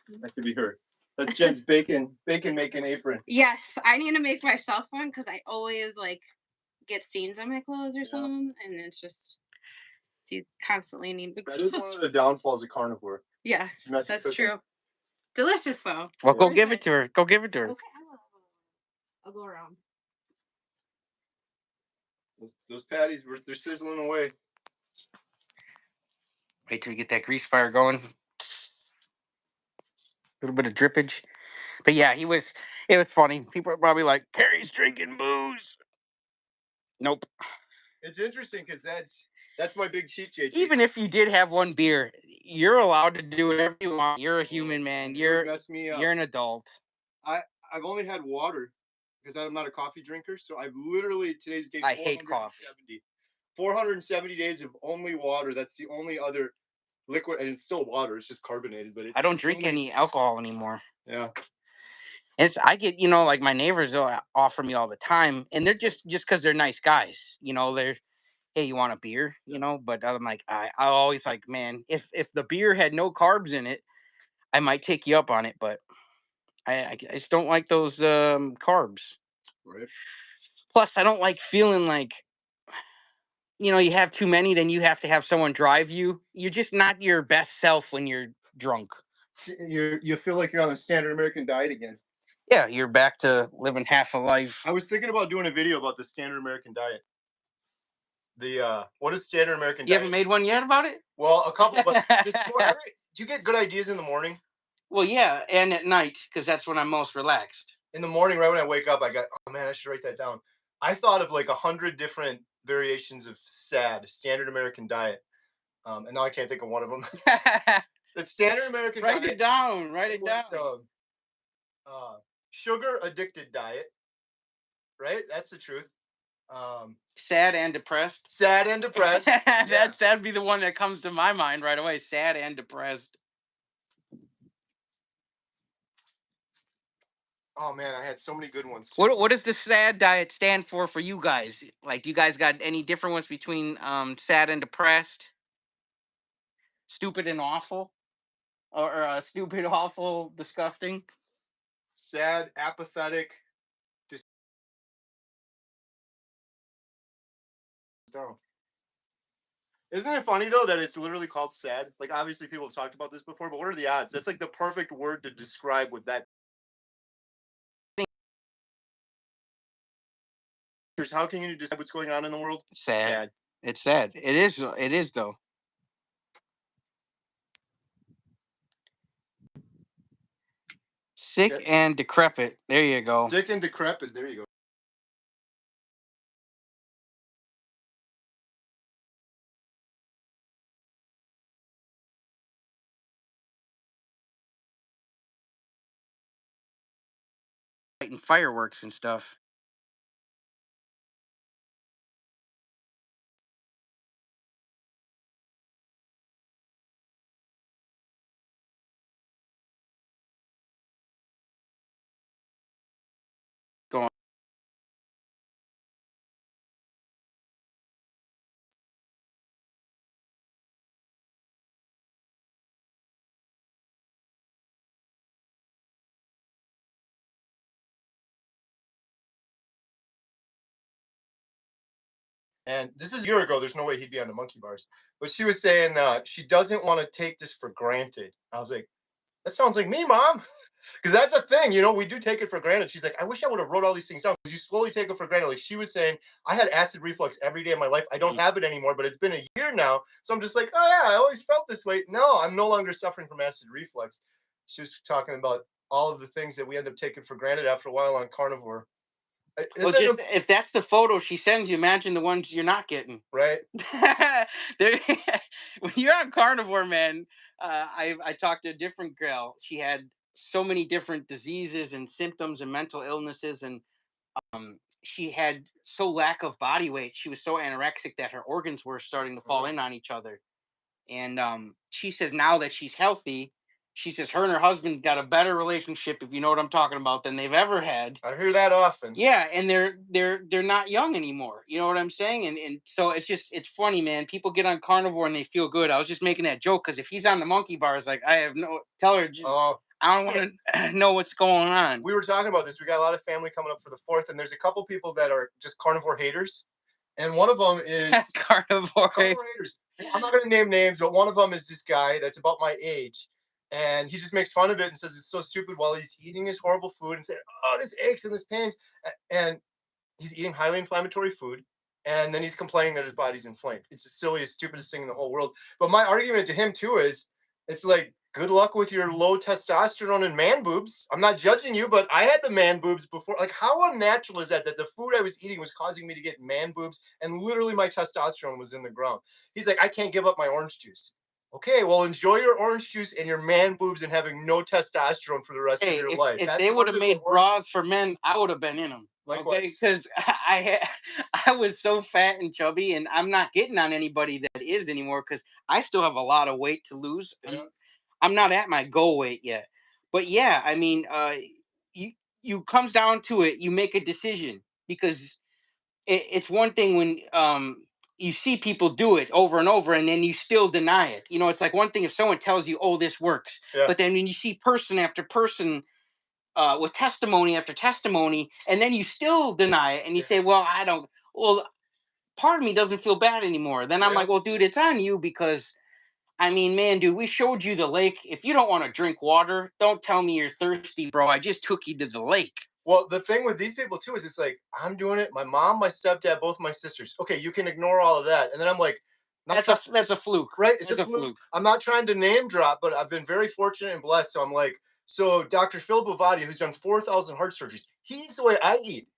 Nice to be her. That's Jen's bacon making apron.
Yes, I need to make myself one because I always like get stains on my clothes or something, and it's just so you constantly need the
That is one of the downfalls of carnivore.
Yeah, that's true. Delicious though.
Well, go give it to her. Go give it to her.
Okay, I'll go around.
Those patties, they're sizzling away.
Wait till we get that grease fire going. A little bit of drippage. But yeah, it was funny. People are probably like, Kerry's drinking booze. Nope.
It's interesting because that's my big cheat, JT.
Even if you did have one beer, you're allowed to do whatever you want. You're a human, man. You're an adult.
I've only had water because I'm not a coffee drinker. So I've literally, today's date,
I hate coffee.
470 days of only water. That's the only other liquid, and it's still water. It's just carbonated. But
I don't drink any alcohol anymore.
Yeah.
I get, like my neighbors offer me all the time, and they're just because they're nice guys. They're, hey, you want a beer? But I'm like, I always like, man, if the beer had no carbs in it, I might take you up on it, but I just don't like those carbs.
Right.
Plus, I don't like feeling like, you have too many, then you have to have someone drive you. You're just not your best self when you're drunk.
You feel like you're on the standard American diet again.
Yeah, you're back to living half a life.
I was thinking about doing a video about the standard American diet. What is standard American diet?
You haven't made one yet about it?
Well, a couple. But do you get good ideas in the morning?
Well, yeah, and at night, because that's when I'm most relaxed.
In the morning, right when I wake up, I got, oh man, I should write that down. I thought of like 100 different variations of standard American diet, and now I can't think of one of them. The standard American diet.
Write it down. Write it down.
Sugar addicted diet. Right, that's the truth.
Sad and depressed.
Sad and depressed.
That'd be the one that comes to my mind right away. Sad and depressed.
Oh man, I had so many good ones.
What does the sad diet stand for you guys? Like, you guys got any different ones between sad and depressed, stupid and awful, or stupid, awful, disgusting?
Sad, apathetic. Isn't it funny though that it's literally called sad? Like, obviously people have talked about this before, but what are the odds? That's like the perfect word to describe what that. How can you decide what's going on in the world?
Sad. It's sad. It is though. Sick and decrepit. There you go.
Sick and decrepit. There you go.
Lighting fireworks and stuff. Go on.
And this is a year ago. There's no way he'd be on the monkey bars. But she was saying she doesn't want to take this for granted. I was like, that sounds like me, Mom. Because that's a thing, we do take it for granted. She's like, I wish I would have wrote all these things down. Because you slowly take it for granted. Like she was saying, I had acid reflux every day of my life. I don't have it anymore, but it's been a year now. So I'm just like, oh yeah, I always felt this way. No, I'm no longer suffering from acid reflux. She was talking about all of the things that we end up taking for granted after a while on carnivore.
Well, just if that's the photo she sends you, imagine the ones you're not getting.
Right.
When you're on carnivore, man, I talked to a different girl. She had so many different diseases and symptoms and mental illnesses, and she had so lack of body weight. She was so anorexic that her organs were starting to fall in on each other. And she says now that she's healthy, she says her and her husband got a better relationship, if you know what I'm talking about, than they've ever had.
I hear that often.
Yeah, and they're not young anymore. You know what I'm saying? And so it's funny, man. People get on carnivore and they feel good. I was just making that joke because if he's on the monkey bars, like tell her. I don't want to know what's going on.
We were talking about this. We got a lot of family coming up for the 4th, and there's a couple people that are just carnivore haters. And one of them is
carnivore
haters. I'm not going to name names, but one of them is this guy that's about my age. And he just makes fun of it and says it's so stupid while he's eating his horrible food and saying, oh, this aches and this pains. And he's eating highly inflammatory food. And then he's complaining that his body's inflamed. It's the silliest, stupidest thing in the whole world. But my argument to him, too, is it's like, good luck with your low testosterone and man boobs. I'm not judging you, but I had the man boobs before. Like, how unnatural is that the food I was eating was causing me to get man boobs and literally my testosterone was in the ground? He's like, I can't give up my orange juice. Okay, well, enjoy your orange juice and your man boobs and having no testosterone for the rest of your life.
If they would have made bras for men, I would have been in them.
Likewise.
Okay, because I was so fat and chubby, and I'm not getting on anybody that is anymore because I still have a lot of weight to lose.
Yeah.
I'm not at my goal weight yet. But yeah, I mean, you comes down to it, you make a decision because it's one thing when you see people do it over and over and then you still deny it. You know, it's like one thing if someone tells you, oh, this works.
Yeah.
But then when you see person after person with testimony after testimony, and then you still deny it and you say, well, I don't, well, part of me doesn't feel bad anymore. Then I'm like, well, dude, it's on you because I mean, man, dude, we showed you the lake. If you don't want to drink water, don't tell me you're thirsty, bro. I just took you to the lake.
Well, the thing with these people too is it's like, I'm doing it. My mom, my stepdad, both my sisters. Okay, you can ignore all of that. And then I'm like,
that's a fluke.
Right? It's just a fluke. I'm not trying to name drop, but I've been very fortunate and blessed. So I'm like, so Dr. Phil Bovadi, who's done 4,000 heart surgeries, he's the way I eat.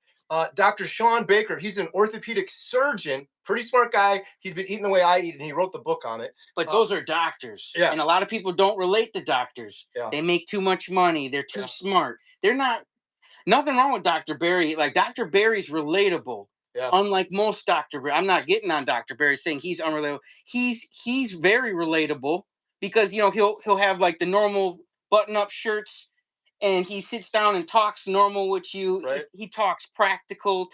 Dr. Sean Baker, he's an orthopedic surgeon, pretty smart guy. He's been eating the way I eat, and he wrote the book on it.
But those are doctors.
Yeah.
And a lot of people don't relate to doctors.
Yeah.
They make too much money. They're too smart. They're not, nothing wrong with Dr. Berry. Like, Dr. Berry's relatable.
Yeah.
Unlike most Dr. Berry. I'm not getting on Dr. Berry saying he's unrelatable. He's very relatable because, you know, he'll have like the normal button-up shirts and he sits down and talks normal with you.
Right.
He talks practical,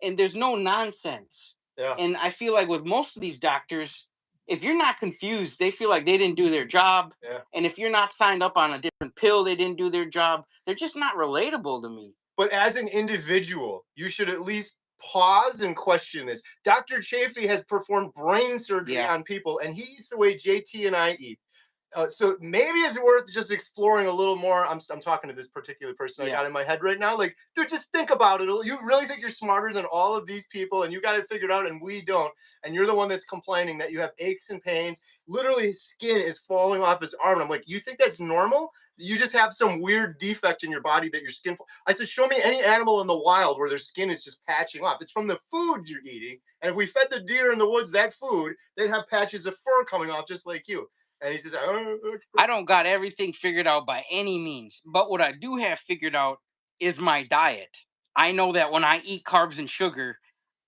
and there's no nonsense.
Yeah.
And I feel like with most of these doctors, if you're not confused, they feel like they didn't do their job.
Yeah.
And if you're not signed up on a different pill, they didn't do their job. They're just not relatable to me.
But as an individual, you should at least pause and question this. Dr. Chafee has performed brain surgery on people, and he eats the way JT and I eat. So maybe it's worth just exploring a little more. I'm talking to this particular person I got in my head right now. Like, dude, just think about it. You really think you're smarter than all of these people and you got it figured out and we don't. And you're the one that's complaining that you have aches and pains. Literally, his skin is falling off his arm. And I'm like, you think that's normal? You just have some weird defect in your body that your skin. I said, show me any animal in the wild where their skin is just patching off. It's from the food you're eating. And if we fed the deer in the woods that food, they'd have patches of fur coming off just like you. And he says,
I don't got everything figured out by any means, but what I do have figured out is my diet. I know that when I eat carbs and sugar,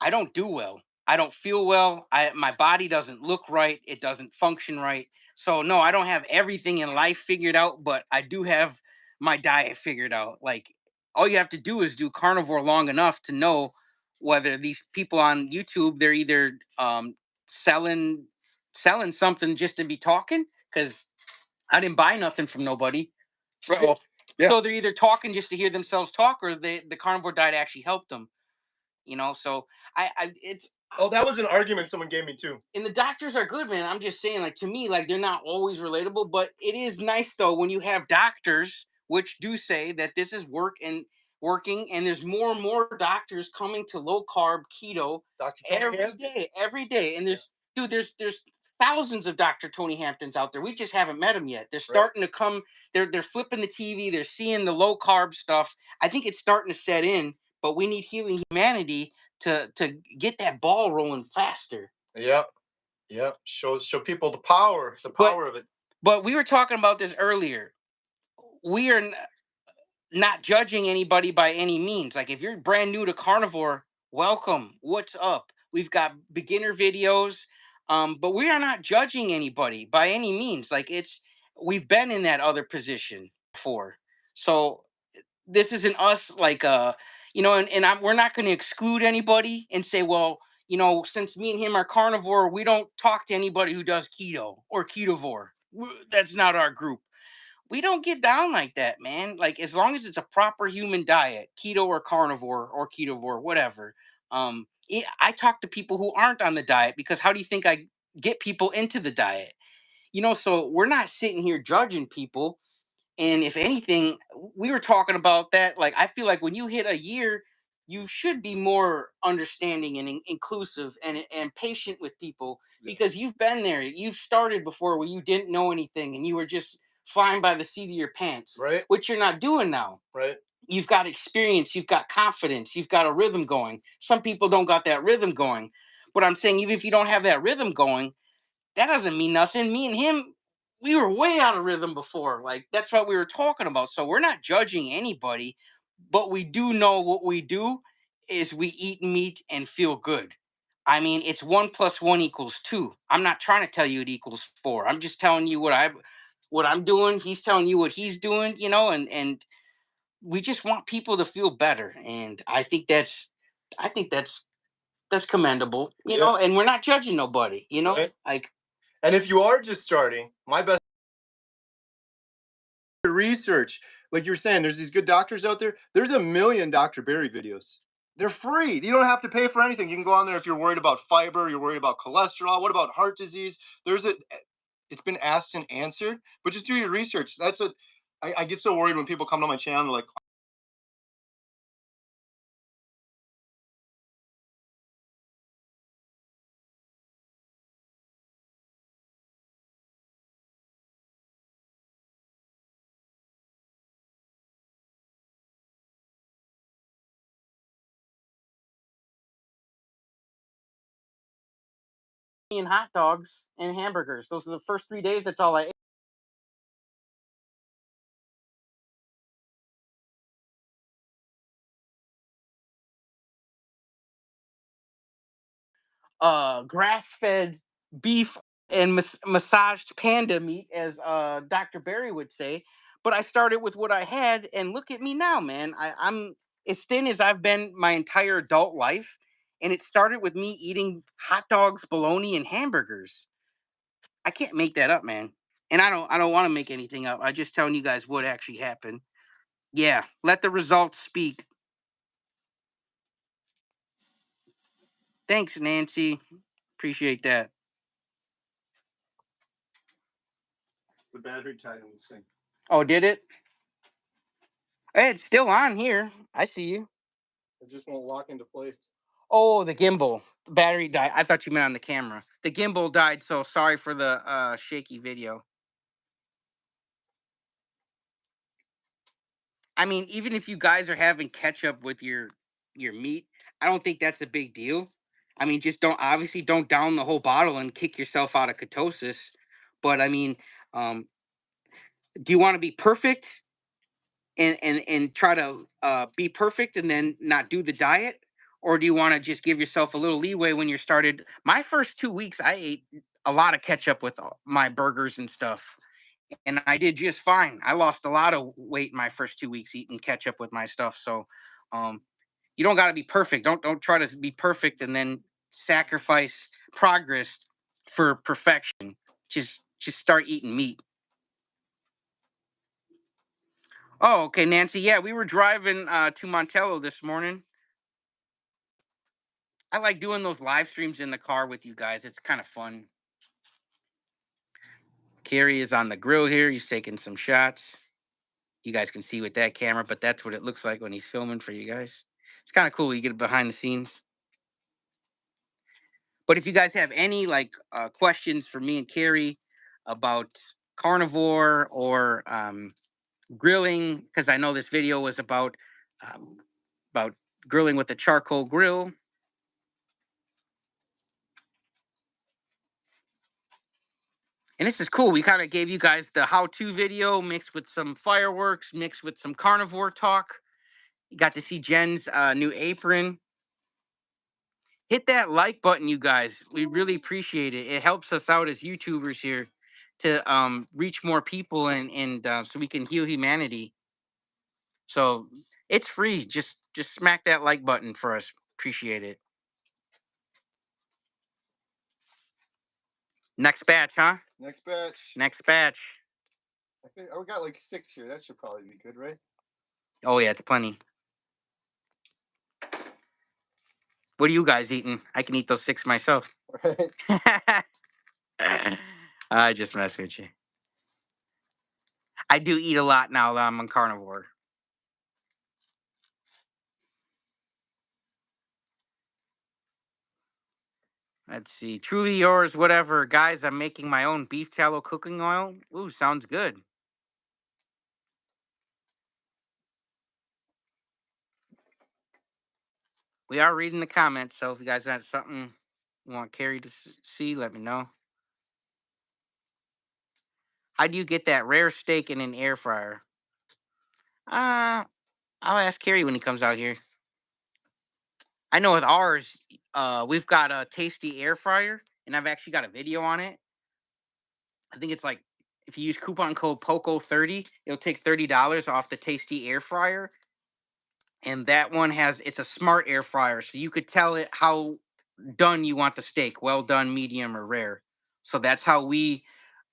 I don't do well. I don't feel well. My body doesn't look right. It doesn't function right. So no, I don't have everything in life figured out, but I do have my diet figured out. Like, all you have to do is do carnivore long enough to know whether these people on YouTube, they're either selling something just to be talking, because I didn't buy nothing from nobody. So, so they're either talking just to hear themselves talk, or the carnivore diet actually helped them. You know, so it's.
Oh, that was an argument someone gave me too.
And the doctors are good, man. I'm just saying, like, to me, like, they're not always relatable, but it is nice though when you have doctors which do say that this is working, and there's more and more doctors coming to low carb keto every day. And there's thousands of Dr. Tony Hamptons out there. We just haven't met them yet. They're starting to come. They're flipping the TV. They're seeing the low carb stuff. I think it's starting to set in, but we need Healing Humanity to get that ball rolling faster.
Yep. Yep. Show people the power of it.
But we were talking about this earlier. We are not judging anybody by any means. Like if you're brand new to carnivore, welcome. What's up? We've got beginner videos, but we are not judging anybody by any means. Like we've been in that other position before, so this isn't us. Like we're not going to exclude anybody and say, well, since me and him are carnivore, we don't talk to anybody who does keto or ketovore. That's not our group. We don't get down like that, man. Like as long as it's a proper human diet, keto or carnivore or ketovore, whatever. I talk to people who aren't on the diet because how do you think I get people into the diet? So we're not sitting here judging people. And if anything, we were talking about that. Like I feel like when you hit a year, you should be more understanding and inclusive and patient with people because you've been there. You've started before where you didn't know anything and you were just flying by the seat of your pants,
Right.
which you're not doing now.
Right.
You've got experience, you've got confidence, you've got a rhythm going. Some people don't got that rhythm going. But I'm saying even if you don't have that rhythm going, that doesn't mean nothing. Me and him, we were way out of rhythm before. Like that's what we were talking about. So we're not judging anybody, but we do know what we do is we eat meat and feel good. I mean, it's 1 + 1 = 2. I'm not trying to tell you it equals 4. I'm just telling you what I'm doing. He's telling you what he's doing, and we just want people to feel better. And I think that's commendable, and we're not judging nobody,
Right.
like.
And if you are just starting, my best research, like you were saying, there's these good doctors out there. There's a million Dr. Berry videos. They're free. You don't have to pay for anything. You can go on there if you're worried about fiber, you're worried about cholesterol. What about heart disease? It's been asked and answered, but just do your research. That's what I get so worried when people come to my channel like,
And hot dogs and hamburgers. Those are the first 3 days. That's all I ate. Grass-fed beef and massaged panda meat, as Dr. Berry would say. But I started with what I had, and look at me now, man. I'm as thin as I've been my entire adult life, and it started with me eating hot dogs, bologna, and hamburgers. I can't make that up, man. And I don't want to make anything up. I'm just telling you guys what actually happened. Yeah, let the results speak. Thanks, Nancy. Appreciate that.
the battery died in this thing.
Oh, did it? Hey, it's still on here. I see you.
It just won't lock into place.
Oh, the gimbal. The battery died. I thought you meant on the camera. The gimbal died, so sorry for the shaky video. I mean, even if you guys are having ketchup with your meat, I don't think that's a big deal. I mean, just don't down the whole bottle and kick yourself out of ketosis. But I mean, um, do you want to be perfect and try to be perfect and then not do the diet? Or do you want to just give yourself a little leeway when you started? My first 2 weeks, I ate a lot of ketchup with my burgers and stuff. And I did just fine. I lost a lot of weight in my first 2 weeks eating ketchup with my stuff. So um, you don't got to be perfect. Don't try to be perfect and then sacrifice progress for perfection. Just start eating meat. Oh, okay, Nancy. Yeah, we were driving to Montello this morning. I like doing those live streams in the car with you guys. It's kind of fun. Kerry is on the grill here. He's taking some shots. You guys can see with that camera, but that's what it looks like when he's filming for you guys. It's kind of cool. You get behind the scenes. But if you guys have any like questions for me and Kerry about carnivore or grilling, because I know this video was um, about grilling with the charcoal grill. And this is cool. We kind of gave you guys the how-to video mixed with some fireworks, mixed with some carnivore talk. You got to see Jen's new apron. Hit that like button, you guys. We really appreciate it. It helps us out as YouTubers here to reach more people and so we can heal humanity. So it's free. Just smack that like button for us. Appreciate it. Next batch, huh?
Next batch.
Next batch.
I think we got like 6 here. That should probably be good, right?
Oh yeah, it's plenty. What are you guys eating? I can eat those 6 myself.
Right.
I just mess with you. I do eat a lot now that I'm on carnivore. Let's see. Truly yours, whatever. Guys, I'm making my own beef tallow cooking oil. Ooh, sounds good. We are reading the comments, so if you guys have something you want Kerry to see, let me know. How do you get that rare steak in an air fryer? I'll ask Kerry when he comes out here. I know with ours, we've got a tasty air fryer, and I've actually got a video on it. I think it's like if you use coupon code POCO30, it'll take $30 off the tasty air fryer. And that one it's a smart air fryer, so you could tell it how done you want the steak, well done, medium, or rare. So that's how we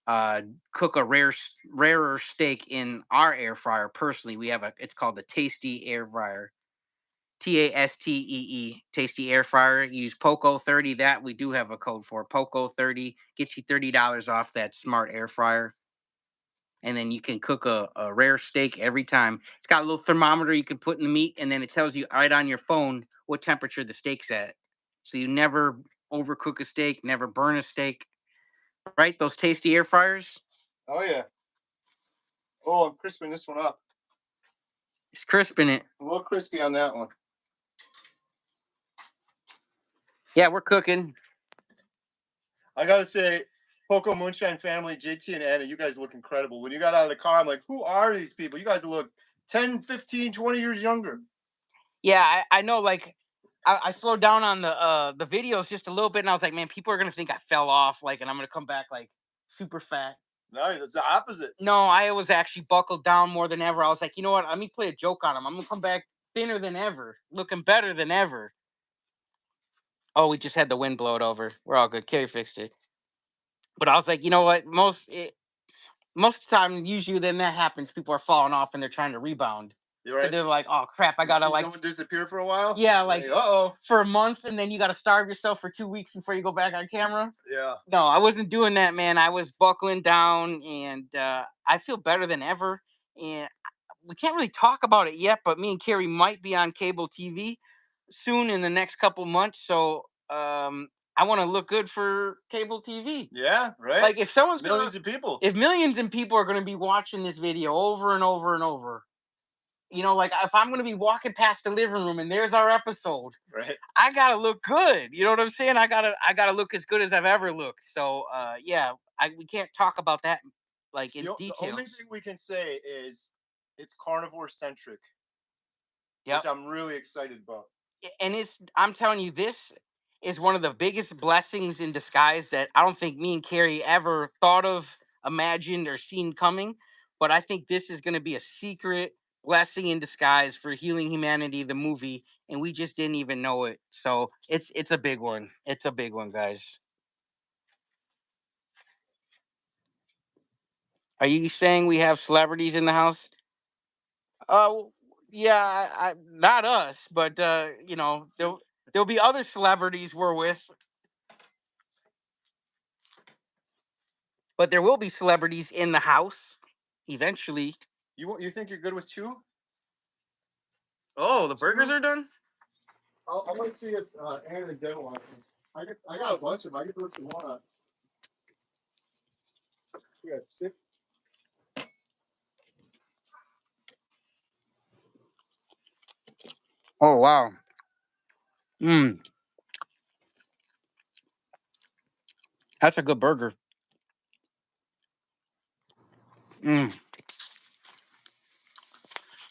cook a rarer steak in our air fryer. Personally, it's called the Tasty Air Fryer, TASTEE, Tasty Air Fryer. Use POCO30. That we do have a code for. POCO30 gets you $30 off that smart air fryer. And then you can cook a rare steak every time. It's got a little thermometer you can put in the meat, and then it tells you right on your phone what temperature the steak's at. So you never overcook a steak, never burn a steak. Right? Those tasty air fryers?
Oh, yeah. Oh, I'm crisping this one up.
It's crisping it.
A little crispy on that one.
Yeah, we're cooking.
I got to say, Poco Moonshine family, JT and Anna, you guys look incredible. When you got out of the car, I'm like, who are these people? You guys look 10, 15, 20 years younger.
Yeah, I know, like, I slowed down on the videos just a little bit, and I was like, man, people are going to think I fell off, like, and I'm going to come back, like, super fat.
No, it's the opposite.
No, I was actually buckled down more than ever. I was like, you know what? Let me play a joke on him. I'm going to come back thinner than ever, looking better than ever. Oh, we just had the wind blow it over. We're all good. Kerry fixed it. But I was like, you know what? Most of the time, usually then that happens, people are falling off and they're trying to rebound.
You're right.
So they're like, oh crap, I gotta like
someone disappear for a while.
Yeah, like
uh-oh,
for a month, and then you gotta starve yourself for 2 weeks before you go back on camera.
Yeah.
No, I wasn't doing that, man. I was buckling down, and I feel better than ever. And we can't really talk about it yet, but me and Kerry might be on cable TV soon in the next couple months. So I want to look good for cable TV.
Yeah, right.
Like if
millions of people.
If millions of people are going to be watching this video over and over and over, you know, like if I'm going to be walking past the living room and there's our episode,
right,
I gotta look good. You know what I'm saying? I gotta look as good as I've ever looked. So yeah, we can't talk about that like in detail.
The only thing we can say is it's carnivore centric.
Yep.
Which I'm really excited about.
And I'm telling you, this is one of the biggest blessings in disguise that I don't think me and Kerry ever thought of, imagined, or seen coming. But I think this is going to be a secret blessing in disguise for Healing Humanity, the movie, and we just didn't even know it. So it's a big one. It's a big one, guys. Are you saying we have celebrities in the house? Yeah, not us, but you know, there'll be other celebrities we're with. But there will be celebrities in the house eventually.
You think you're good with 2?
Oh, the burgers are done?
I want to see if Aaron and Jen want. I got a bunch of them. I can throw some more on. We got 6.
Oh wow. Mmm. That's a good burger. Mmm.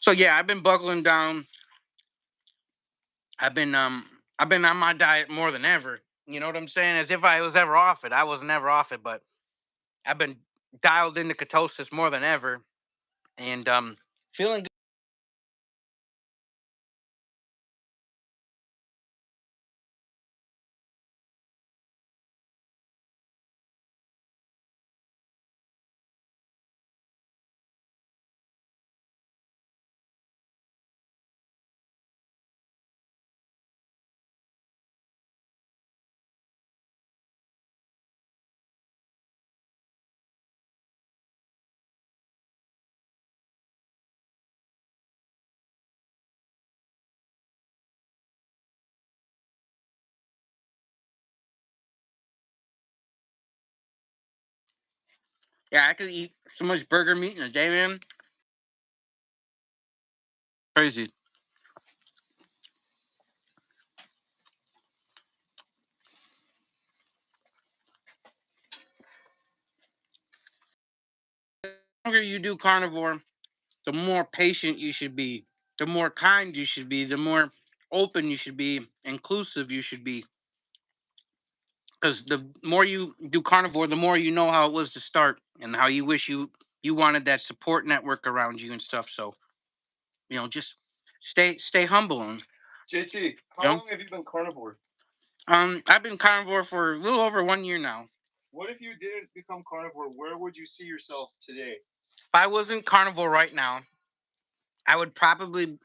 So yeah, I've been buckling down. I've been on my diet more than ever. You know what I'm saying? As if I was ever off it. I was never off it, but I've been dialed into ketosis more than ever, and feeling good. Yeah, I could eat so much burger meat in a day, man. Crazy. The longer you do carnivore, the more patient you should be, the more kind you should be, the more open you should be, inclusive you should be. Because the more you do carnivore, the more you know how it was to start and how you wish you wanted that support network around you and stuff. So just stay humble and
JT, how
you know.
long have you been carnivore?
I've been carnivore for a little over 1 year now.
What if you didn't become carnivore? Where would you see yourself today?
If I wasn't carnivore right now, I would probably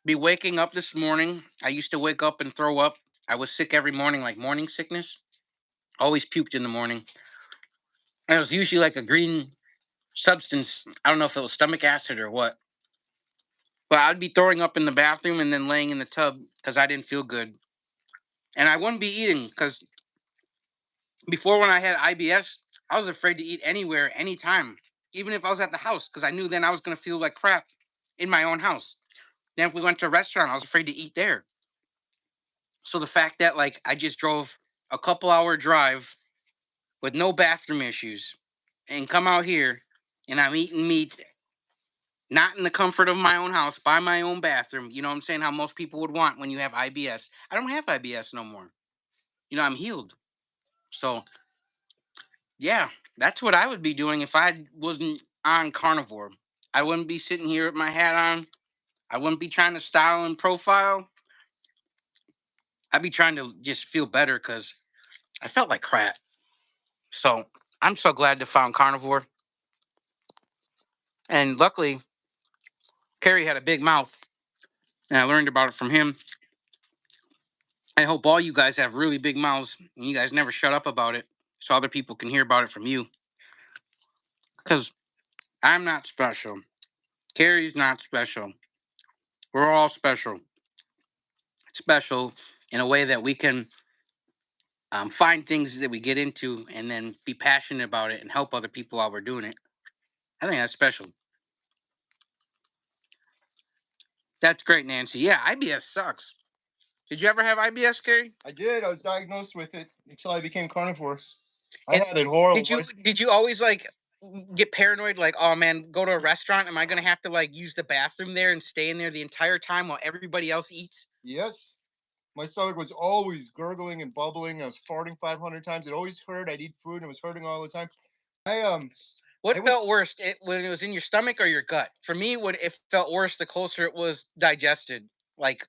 be waking up this morning. I used to wake up and throw up. I was sick every morning, like morning sickness. Always puked in the morning. And it was usually like a green substance. I don't know if it was stomach acid or what. But I'd be throwing up in the bathroom and then laying in the tub because I didn't feel good. And I wouldn't be eating because before, when I had IBS, I was afraid to eat anywhere, anytime, even if I was at the house, because I knew then I was going to feel like crap in my own house. Then if we went to a restaurant, I was afraid to eat there. So the fact that like I just drove a couple-hour drive with no bathroom issues and come out here and I'm eating meat not in the comfort of my own house by my own bathroom, you know what I'm saying, how most people would want when you have IBS. I don't have IBS no more. I'm healed. So yeah, that's what I would be doing if I wasn't on carnivore. I wouldn't be sitting here with my hat on. I wouldn't be trying to style and profile. I'd be trying to just feel better because I felt like crap. So I'm so glad to found carnivore. And luckily, Kerry had a big mouth, and I learned about it from him. I hope all you guys have really big mouths, and you guys never shut up about it, so other people can hear about it from you. Because I'm not special. Kerry's not special. We're all special. Special in a way that we can find things that we get into and then be passionate about it and help other people while we're doing it. I think that's special. That's great, Nancy. Yeah, IBS sucks. Did you ever have IBS, Kerry?
I did. I was diagnosed with it until I became carnivore.
And
I had it horrible.
Did you always like get paranoid, like, oh man, go to a restaurant, am I gonna have to like use the bathroom there and stay in there the entire time while everybody else eats?
Yes. My stomach was always gurgling and bubbling. I was farting 500 times. It always hurt. I'd eat food and it was hurting all the time.
What
It
felt
was
worse, when it was in your stomach or your gut? For me, it felt worse the closer it was digested. Like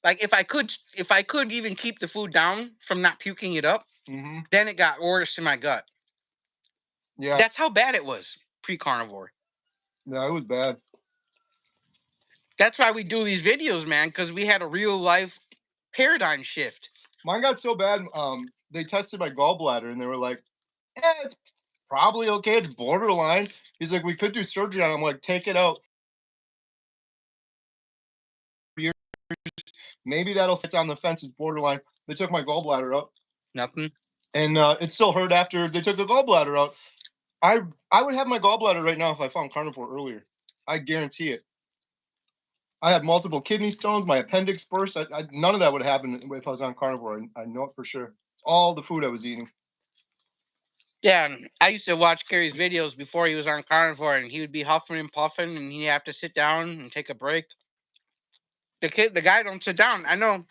if I could even keep the food down from not puking it up, then it got worse in my gut.
Yeah.
That's how bad it was pre-carnivore.
Yeah, it was bad.
That's why we do these videos, man, because we had a real life paradigm shift.
Mine got so bad. They tested my gallbladder and they were like, it's probably okay. It's borderline. He's like, we could do surgery on it. I'm like, take it out. Maybe that'll fit on the fence. It's borderline. They took my gallbladder out.
Nothing.
And it still hurt after they took the gallbladder out. I would have my gallbladder right now if I found carnivore earlier. I guarantee it. I had multiple kidney stones. My appendix burst. None of that would happen if I was on carnivore. I know it for sure. All the food I was eating.
Yeah, and I used to watch Kerry's videos before he was on carnivore, and he would be huffing and puffing, and he'd have to sit down and take a break. The guy don't sit down. I know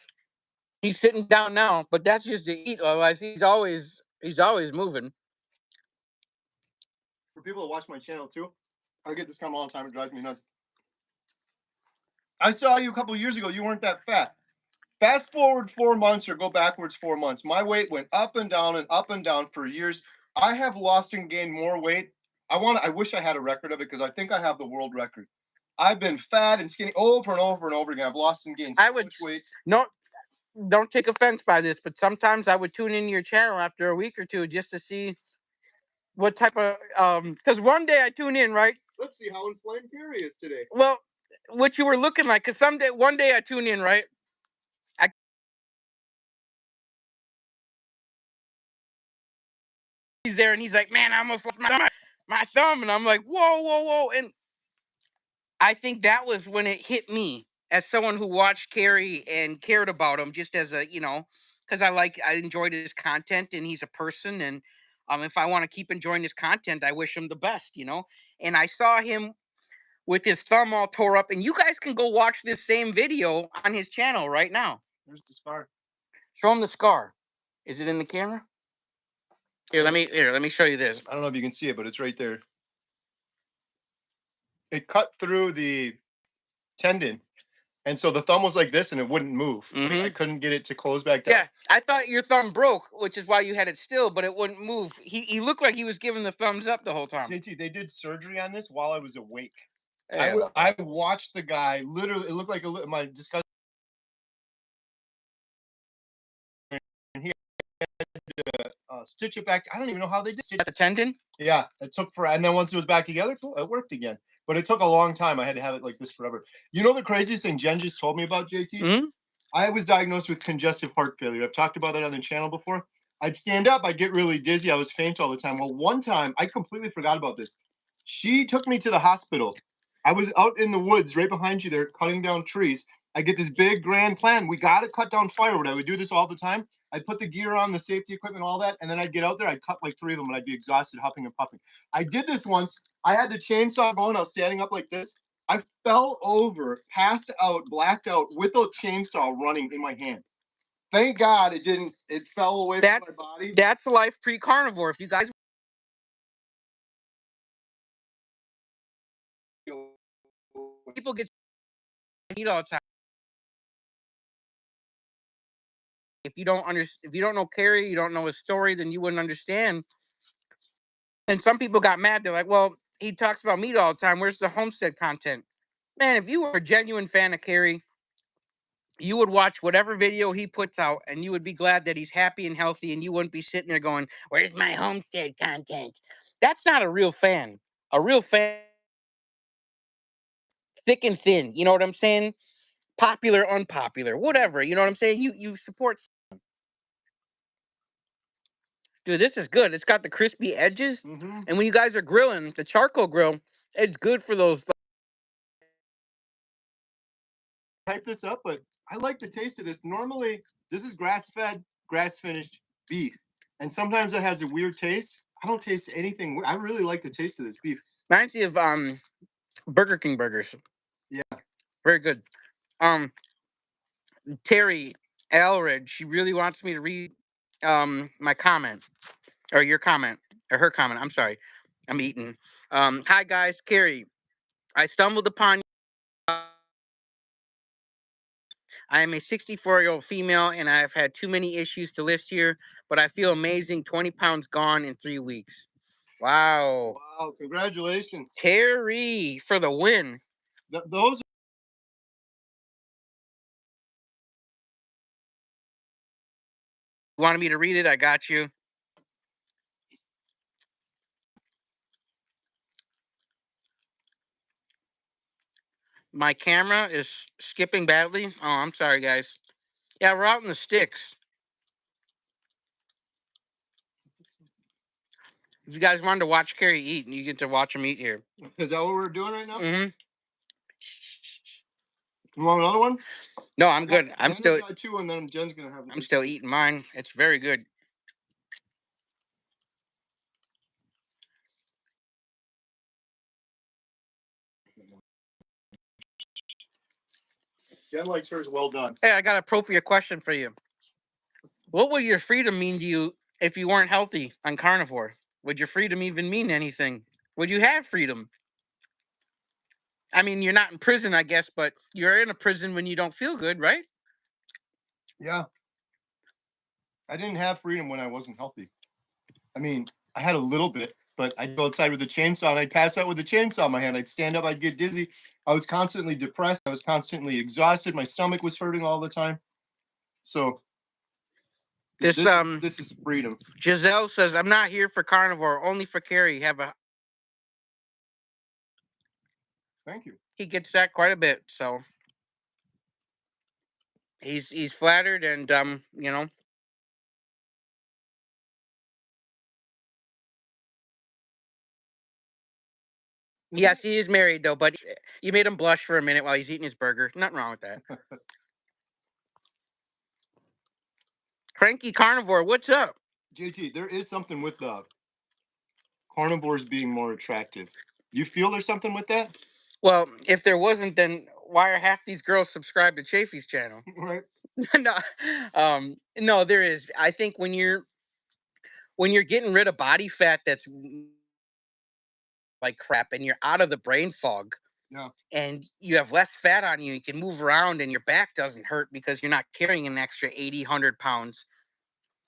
he's sitting down now, but that's just to eat. Otherwise, he's always moving.
For people that watch my channel too, I get this comment all the time. It drives me nuts. I saw you a couple of years ago. You weren't that fat. Fast forward 4 months or go backwards 4 months. My weight went up and down for years. I have lost and gained more weight. I wish I had a record of it because I think I have the world record. I've been fat and skinny over and over and over again. I've lost and gained so much weight.
No, don't take offense by this, but sometimes I would tune into your channel after a week or two just to see what type of because one day I tune in, right?
Let's see how inflamed Kerry is today.
Well, what you were looking like, because one day I tune in, right? He's there and he's like, man, I almost lost my thumb. And I'm like, whoa, whoa, whoa. And I think that was when it hit me as someone who watched Kerry and cared about him just as a, because I enjoyed his content and he's a person. And if I want to keep enjoying his content, I wish him the best, And I saw him with his thumb all tore up. And you guys can go watch this same video on his channel right now.
There's the scar.
Show him the scar. Is it in the camera? Here, let me show you this.
I don't know if you can see it, but it's right there. It cut through the tendon. And so the thumb was like this and it wouldn't move. Like, I couldn't get it to close back down.
Yeah, I thought your thumb broke, which is why you had it still, but it wouldn't move. He looked like he was giving the thumbs up the whole time.
JT, they did surgery on this while I was awake.
Yeah.
I watched the guy literally. It looked like my disgusting. And he had to stitch it back. I don't even know how they did it.
The tendon?
Yeah, it took for, and then once it was back together, it worked again. But it took a long time. I had to have it like this forever. You know the craziest thing Jen just told me about, JT?
Mm-hmm.
I was diagnosed with congestive heart failure. I've talked about that on the channel before. I'd stand up, I'd get really dizzy. I was faint all the time. Well, one time, I completely forgot about this. She took me to the hospital. I was out in the woods right behind you there, cutting down trees. I get this big grand plan. We got to cut down firewood. I would do this all the time. I'd put the gear on, the safety equipment, all that, and then I'd get out there. I'd cut like 3 of them, and I'd be exhausted, huffing and puffing. I did this once. I had the chainsaw going. I was standing up like this. I fell over, passed out, blacked out with a chainsaw running in my hand. Thank God it didn't. It fell away from my body.
That's life pre-carnivore. If you guys people get eat all the time. If you don't know Kerry, you don't know his story, then you wouldn't understand. And some people got mad. They're like, well, he talks about meat all the time. Where's the homestead content? Man, if you were a genuine fan of Kerry, you would watch whatever video he puts out and you would be glad that he's happy and healthy and you wouldn't be sitting there going, where's my homestead content? That's not a real fan. A real fan, thick and thin. You know what I'm saying? Popular, unpopular, whatever. You know what I'm saying? You support. Dude, this is good. It's got the crispy edges.
Mm-hmm.
And when you guys are grilling, the charcoal grill, it's good for those.
Type this up, but I like the taste of this. Normally, this is grass-fed, grass-finished beef. And sometimes it has a weird taste. I don't taste anything. I really like the taste of this beef.
Reminds me of Burger King burgers.
Yeah.
Very good. Terry Elridge, she really wants me to read my comment or your comment or her comment. I'm sorry. I'm eating. Hi guys, Kerry. I stumbled upon I am a 64-year-old female and I've had too many issues to list here, but I feel amazing. 20 pounds gone in 3 weeks. Wow.
Wow, congratulations.
Terry for the win.
Those
wanted me to read it? I got you. My camera is skipping badly. Oh, I'm sorry, guys. Yeah, we're out in the sticks. If you guys wanted to watch Kerry eat, you get to watch him eat here.
Is that what we're doing right now?
Mm-hmm.
You want another one?
No, I'm good. I'm still.
Got two, and then Jen's gonna have.
I'm still eating mine. It's very good.
Jen likes hers well done.
Hey, I got an appropriate question for you. What would your freedom mean to you if you weren't healthy on carnivore? Would your freedom even mean anything? Would you have freedom? I mean, you're not in prison, I guess, but you're in a prison when you don't feel good, right?
Yeah. I didn't have freedom when I wasn't healthy. I mean, I had a little bit, but I'd go outside with a chainsaw and I'd pass out with a chainsaw in my hand. I'd stand up, I'd get dizzy. I was constantly depressed. I was constantly exhausted. My stomach was hurting all the time. So
This
is freedom.
Giselle says, I'm not here for carnivore, only for Kerry.
Thank you.
He gets that quite a bit, so he's flattered, and you know. Yes, he is married though, but you made him blush for a minute while he's eating his burger. Nothing wrong with that. Cranky Carnivore, what's up?
JT, there is something with the carnivores being more attractive. You feel there's something with that?
Well, if there wasn't, then why are half these girls subscribed to Chafee's channel?
Right.
No, no, there is. I think when you're getting rid of body fat that's like crap, and you're out of the brain fog,
Yeah.
and you have less fat on you, you can move around, and your back doesn't hurt because you're not carrying an extra 80, 100 pounds.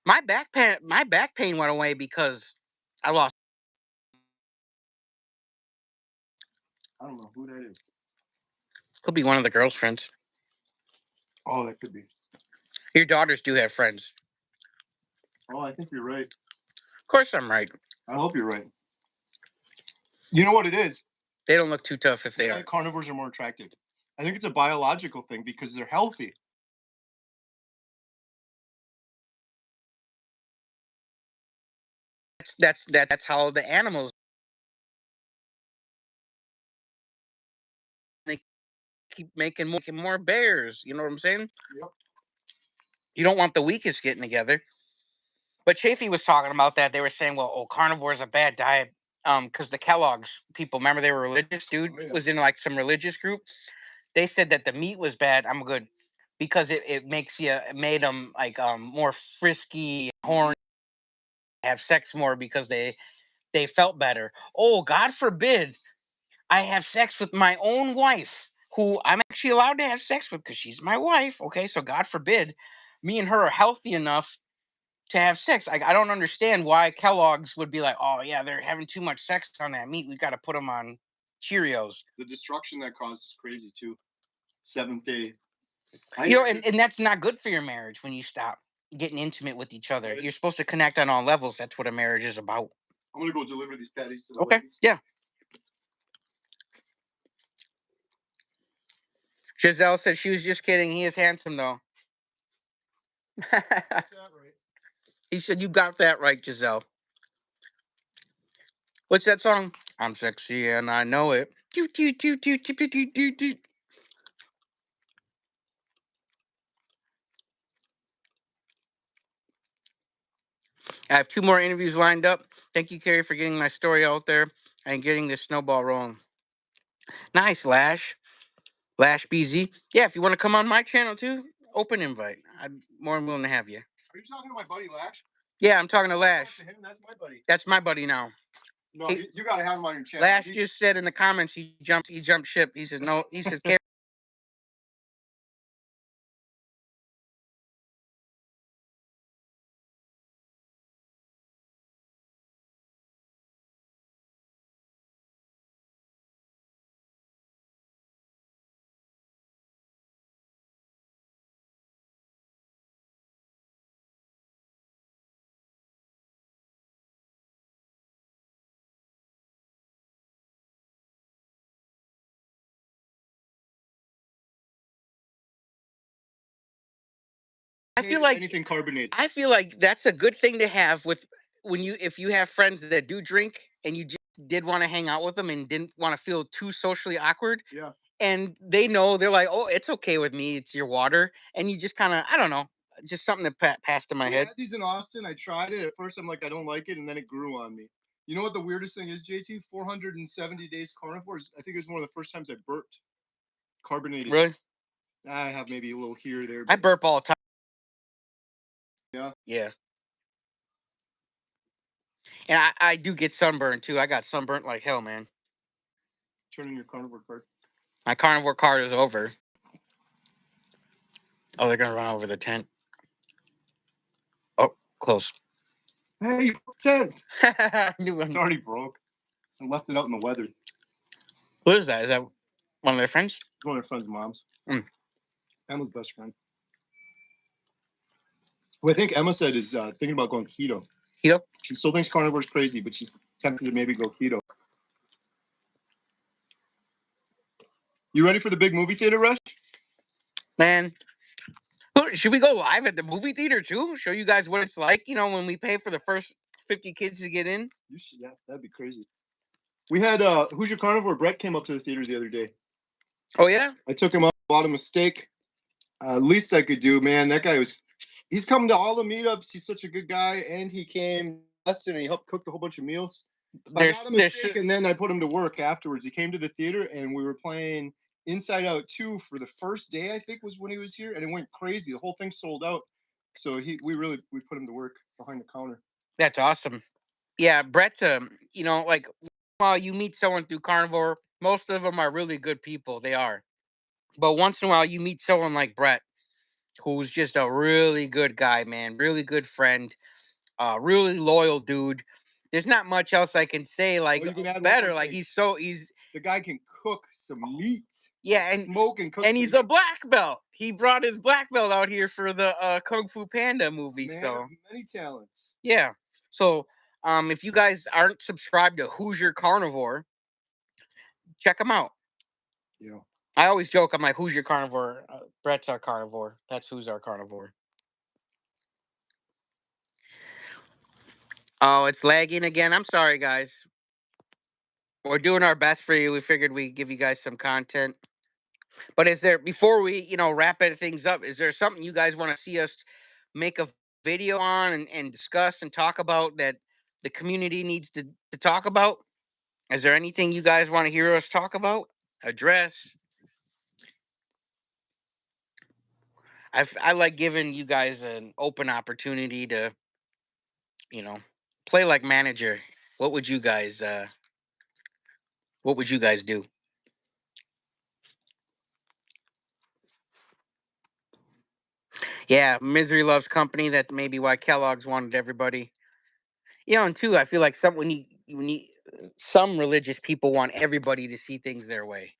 My back pain went away because I lost.
I don't know who that is.
Could be one of the girls' friends.
Oh, that could be.
Your daughters do have friends.
Oh, I think you're right.
Of course I'm right.
I hope you're right. You know what it is?
They don't look too tough if they are.
Carnivores are more attractive. I think it's a biological thing because they're healthy.
That's how the animals, they keep making more bears. You know what I'm saying?
Yep.
You don't want the weakest getting together. But Chafee was talking about that. They were saying, well, carnivore is a bad diet. Because the Kellogg's people, remember they were religious, dude, was in like some religious group. They said that the meat was bad. I'm good. Because it made them like more frisky, horny, have sex more because they felt better. Oh, God forbid I have sex with my own wife, who I'm actually allowed to have sex with because she's my wife. Okay, so God forbid me and her are healthy enough to have sex. I don't understand why Kellogg's would be like, oh yeah, they're having too much sex on that meat. We got to put them on Cheerios.
The destruction that causes crazy too. Seventh Day.
And that's not good for your marriage when you stop getting intimate with each other. Right. You're supposed to connect on all levels. That's what a marriage is about.
I'm gonna go deliver these patties to the
Okay.
ladies.
Yeah. Giselle said she was just kidding. He is handsome though. He said you got that right, Giselle. What's that song? I'm sexy and I know it. I have 2 more interviews lined up. Thank you, Kerry, for getting my story out there and getting this snowball rolling. Nice, Lash. Lash BZ. Yeah, if you want to come on my channel too, open invite. I'm more than willing to have you.
Are you talking to my buddy Lash?
Yeah, I'm talking to Lash.
To him, that's my buddy.
That's my buddy now.
No, you gotta have him on your channel.
Lash just said in the comments he jumped ship. He says no. He says Kerry. I feel like
anything carbonated.
I feel like that's a good thing to have with if you have friends that do drink and you just did want to hang out with them and didn't want to feel too socially awkward.
Yeah.
And they know, they're like, oh, it's okay with me. It's your water. And you just kind of, I don't know, just something that passed in my head.
I had these in Austin. I tried it. At first, I'm like, I don't like it. And then it grew on me. You know what the weirdest thing is, JT? 470 days carnivores. I think it was one of the first times I burped. Carbonated.
Really?
I have maybe a little here or there.
I burp all the time.
Yeah.
Yeah. And I do get sunburned too. I got sunburnt like hell, man.
Turn in your carnivore card.
My carnivore card is over. Oh, they're gonna run over the tent. Oh, close.
Hey, you tent.
New one.
It's already broke. So I left it out in the weather.
What is that? Is that one of their friends?
It's one of their friends' moms. Emma's best friend. Who I think Emma said is thinking about going keto.
Keto?
She still thinks carnivore's crazy, but she's tempted to maybe go keto. You ready for the big movie theater rush?
Man, should we go live at the movie theater too? Show you guys what it's like, when we pay for the first 50 kids to get in?
You should, yeah, that'd be crazy. We had Who's Your Carnivore? Brett came up to the theater the other day.
Oh, yeah?
I took him up, bought him a steak. Least I could do, man. That guy he's come to all the meetups. He's such a good guy. And he came and he helped cook a whole bunch of meals. I got him a steak, and then I put him to work afterwards. He came to the theater, and we were playing Inside Out 2 for the first day, I think was when he was here, and it went crazy. The whole thing sold out. So we put him to work behind the counter.
That's awesome. Yeah, Brett's like while you meet someone through carnivore, most of them are really good people. They are. But once in a while you meet someone like Brett, who's just a really good guy, man, really good friend, really loyal dude. There's not much else I can say better. Like he's
the guy can cook some meat.
Yeah, and
smoke and cook.
And he's a black belt. He brought his black belt out here for the Kung Fu Panda movie.
Man,
so
many talents.
Yeah. So if you guys aren't subscribed to Who's Your Carnivore, check them out.
Yeah.
I always joke, I'm like, who's your carnivore? Brett's our carnivore. That's who's our carnivore. Oh, it's lagging again. I'm sorry, guys. We're doing our best for you. We figured we'd give you guys some content. But before we, wrap things up, is there something you guys want to see us make a video on and discuss and talk about that the community needs to talk about? Is there anything you guys want to hear us talk about? Address? I like giving you guys an open opportunity to, play like manager. What would you guys do? Yeah, misery loves company. That's maybe why Kellogg's wanted everybody. And two, I feel like some religious people want everybody to see things their way.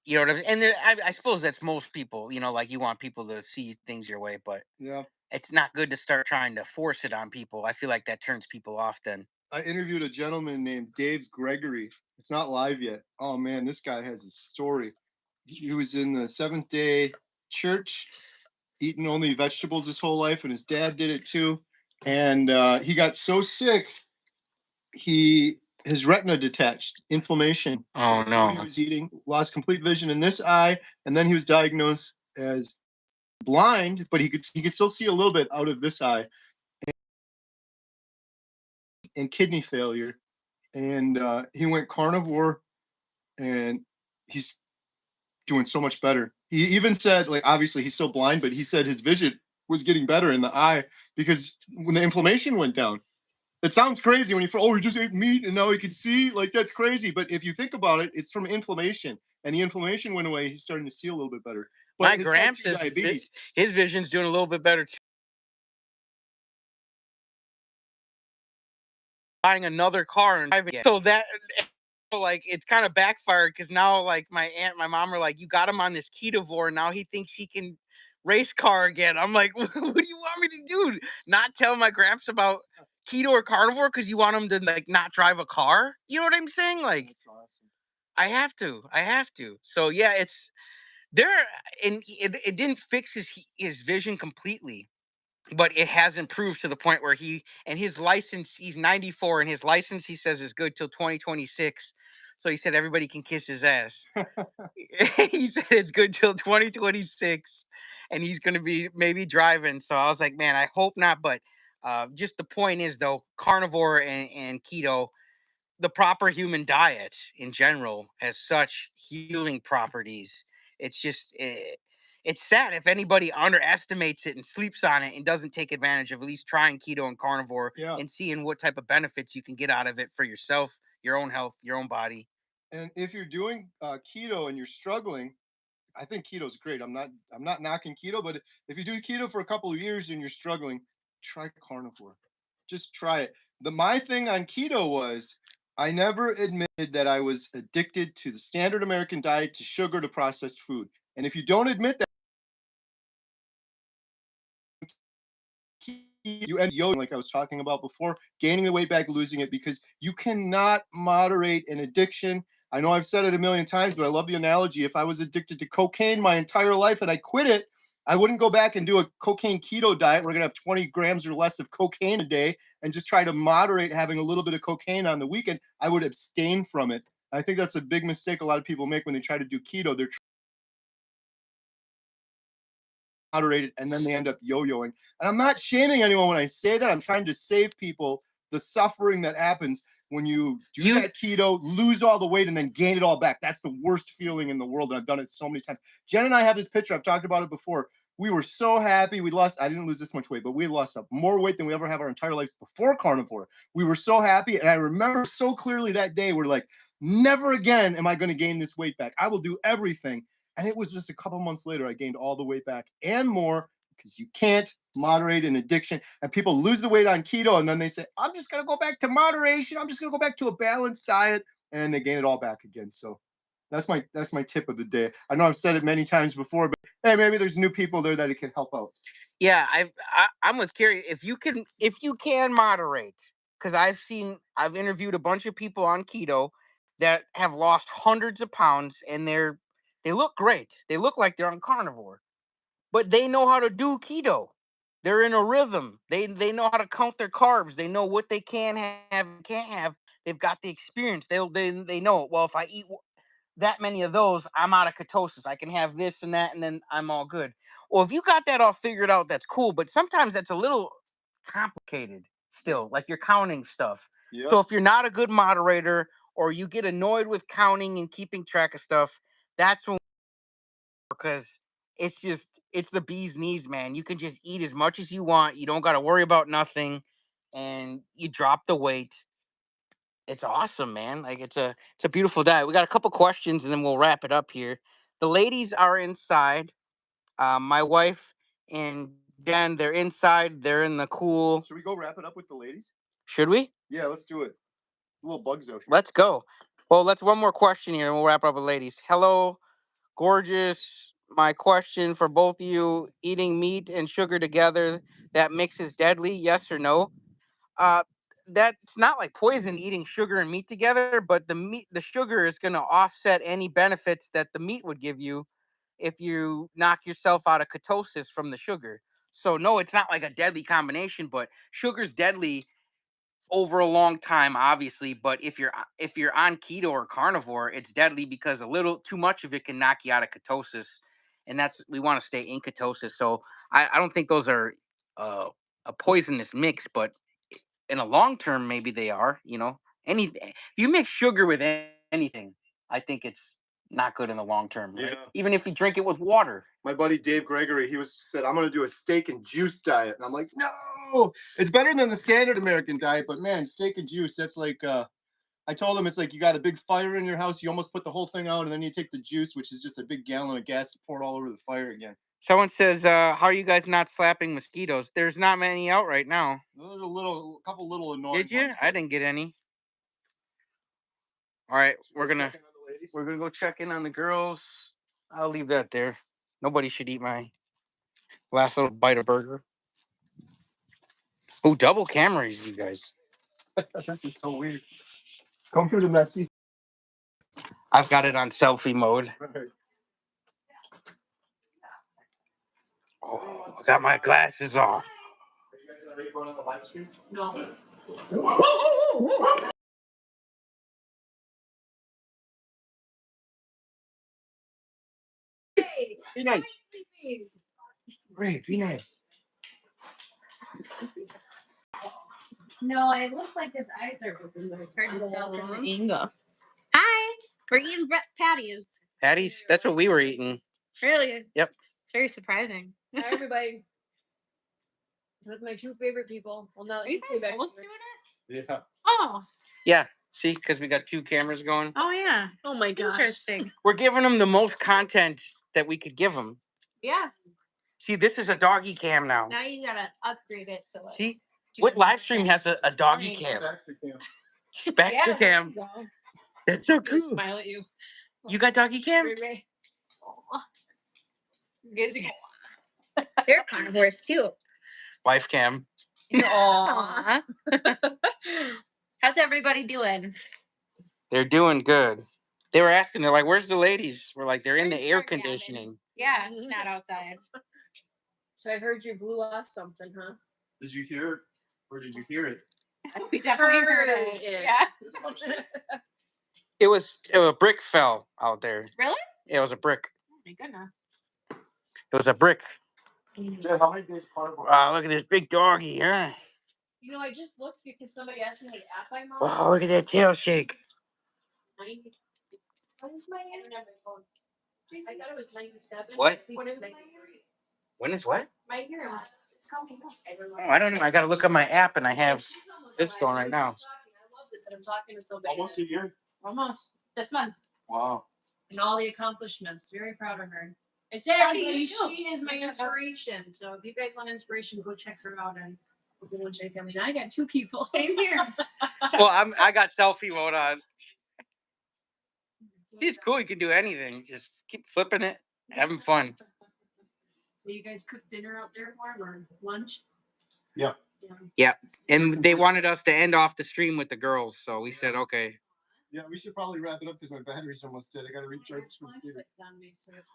You know what I mean? And I suppose that's most people. Like you want people to see things your way, but
yeah,
it's not good to start trying to force it on people. I feel like that turns people off. Then
I interviewed a gentleman named Dave Gregory. It's not live yet. Oh man, this guy has a story. He was in the Seventh-day Church, eating only vegetables his whole life, and his dad did it too. And he got so sick, his retina detached, inflammation.
Oh no!
He was eating, lost complete vision in this eye, and then he was diagnosed as blind, but he could still see a little bit out of this eye, and kidney failure. And he went carnivore, and he's doing so much better. He even said, like, obviously he's still blind, but he said his vision was getting better in the eye because when the inflammation went down. It sounds crazy when he just ate meat and now he can see. Like, that's crazy. But if you think about it, it's from inflammation, and the inflammation went away. He's starting to see a little bit better. But
my Gramps, his vision's doing a little bit better too. Buying another car and driving it. So that, like, it's kind of backfired because now, like, my aunt and my mom are like, you got him on this ketovore. Now he thinks he can race car again. I'm like, what do you want me to do? Not tell my Gramps about keto or carnivore because you want him to, like, not drive a car? You know what I'm saying? Like,
that's awesome.
I have to. So, yeah, and it didn't fix his vision completely, but it has improved to the point where his license, he's 94, and his license, he says, is good till 2026. So he said everybody can kiss his ass. He said it's good till 2026, and he's going to be maybe driving. So I was like, man, I hope not. But just the point is, though, carnivore and keto, the proper human diet in general has such healing properties. It's just it's sad if anybody underestimates it and sleeps on it and doesn't take advantage of at least trying keto and carnivore and seeing what type of benefits you can get out of it for yourself, your own health, your own body.
And if you're doing keto and you're struggling, I think keto's great. I'm not knocking keto, but if you do keto for a couple of years and you're struggling, try carnivore. Just try it. My thing on keto was I never admitted that I was addicted to the standard American diet, to sugar, to processed food. And if you don't admit that, you end yo, like I was talking about before, gaining the weight back, losing it, because you cannot moderate an addiction. I know I've said it a million times, but I love the analogy. If I was addicted to cocaine my entire life and I quit it, I wouldn't go back and do a cocaine keto diet. We're going to have 20 grams or less of cocaine a day and just try to moderate having a little bit of cocaine on the weekend. I would abstain from it. I think that's a big mistake a lot of people make when they try to do keto. They're moderated and then they end up yo-yoing. And I'm not shaming anyone when I say that. I'm trying to save people the suffering that happens when you do that keto, lose all the weight, and then gain it all back. That's the worst feeling in the world. And I've done it so many times. Jen and I have this picture. I've talked about it before. We were so happy. I didn't lose this much weight, but we lost up more weight than we ever have our entire lives before carnivore. We were so happy. And I remember so clearly that day, we're like, never again am I going to gain this weight back. I will do everything. And it was just a couple months later, I gained all the weight back and more, because you can't moderate an addiction. And people lose the weight on keto and then they say, I'm just going to go back to moderation. I'm just going to go back to a balanced diet. And they gain it all back again. So that's my tip of the day. I know I've said it many times before, but hey, maybe there's new people there that it can help out.
Yeah, I'm with Kerry. If you can moderate, because I've interviewed a bunch of people on keto that have lost hundreds of pounds, and they look great. They look like they're on carnivore, but they know how to do keto. They're in a rhythm. They know how to count their carbs. They know what they can have and can't have. They've got the experience. They know, well, if I eat that many of those, I'm out of ketosis. I can have this and that, and then I'm all good. Well, if you got that all figured out, that's cool. But sometimes that's a little complicated still, like you're counting stuff.
Yep.
So if you're not a good moderator, or you get annoyed with counting and keeping track of stuff, that's when, because it's the bee's knees, man. You can just eat as much as you want. You don't got to worry about nothing, and you drop the weight. It's awesome, man. Like it's a beautiful diet. We got a couple questions and then we'll wrap it up here. The ladies are inside. My wife and Jen, they're inside. They're in the cool.
Should we go wrap it up with the ladies?
Should we?
Yeah, let's do it. Little bugs out here.
Let's go. Well, let's one more question here and we'll wrap up with ladies. Hello, gorgeous. My question for both of you: eating meat and sugar together, that mix is deadly? Yes or no? uh that's not like poison eating sugar and meat together, but the sugar is going to offset any benefits that the meat would give you if you knock yourself out of ketosis from the sugar. So no, it's not like a deadly combination, but sugar's deadly over a long time, obviously. But if you're on keto or carnivore, it's deadly because a little too much of it can knock you out of ketosis, and that's, we want to stay in ketosis. So I don't think those are a poisonous mix, but in a long term, maybe they are. If you mix sugar with anything, I think it's not good in the long term. Right?
Yeah.
Even if you drink it with water.
My buddy Dave Gregory, he said, I'm going to do a steak and juice diet. And I'm like, no, it's better than the standard American diet. But man, steak and juice, that's like, I told him, it's like you got a big fire in your house. You almost put the whole thing out, and then you take the juice, which is just a big gallon of gas, to pour it all over the fire again.
Someone says, how are you guys not slapping mosquitoes? There's not many out right now.
There's a couple little annoying.
Did you?
ones,
I didn't get any. All right,
so
we're gonna go check in on the girls. I'll leave that there. Nobody should eat my last little bite of burger. Oh, double cameras, you guys.
This is so weird. Come through the messy.
I've got it on selfie mode.
Right.
Oh, I got my glasses off.
Are you guys already going on the live stream?
No. Hey,
Be nice.
Great, be nice.
No, it looks like his eyes are open, but it's hard to tell from the angle. Hi, we're eating patties.
Patties? That's what we were eating.
Really?
Yep.
It's very surprising.
hi everybody. With my two favorite people. Well, now
Are you
you
guys
back.
both doing it?
Yeah.
Oh.
Yeah, see, because we got 2 cameras going.
Oh yeah.
Oh my gosh.
Interesting.
We're giving them the most content that we could give them.
Yeah.
See, this is a doggy cam now.
Now you gotta upgrade it to like.
See, what live stream has a doggy cam? Baxter cam.
Go.
That's so
I'm gonna
cool.
smile at you.
You got doggy cam?
Ray. Good to go.
They're carnivores too.
Wife cam.
Aww. How's everybody doing?
They're doing good. They were asking, they're like, where's the ladies? We're like, they're in the
They're
air
cabin.
conditioning.
Yeah, not outside.
So I heard you blew off something, huh?
Did you hear it? Or did you hear it?
We definitely heard
Heard
it.
it.
Yeah.
It was a brick fell out there.
Really?
It was a brick.
Oh my goodness.
It was a brick.
Jen, how many days carnivore?
Wow, look at this big doggy, huh?
You know, I just looked because somebody asked me what app I'm on.
Wow, look at that tail shake.
What is my internet phone? I thought it was 97.
What?
What is my
When is what?
my hearing? It's coming up.
Oh, I don't know. I got to look at my app, and I have
She's almost
this
alive.
going right now.
I love this that I'm talking to somebody.
Almost a
that's-
year.
Almost. This month.
Wow.
And all the accomplishments. Very proud of her. I said,
How do
everybody,
you do?
she is my inspiration. So if you guys want inspiration, go check her out and go check them. I got 2 people.
Same here.
Well, I got selfie mode on. See, it's cool. You can do anything. Just keep flipping it, having fun.
Will you guys cook dinner out there for him or lunch?
Yeah.
Yeah, and they wanted us to end off the stream with the girls, so we said okay.
Yeah, we should probably wrap it up because my battery's almost dead. I gotta recharge this computer.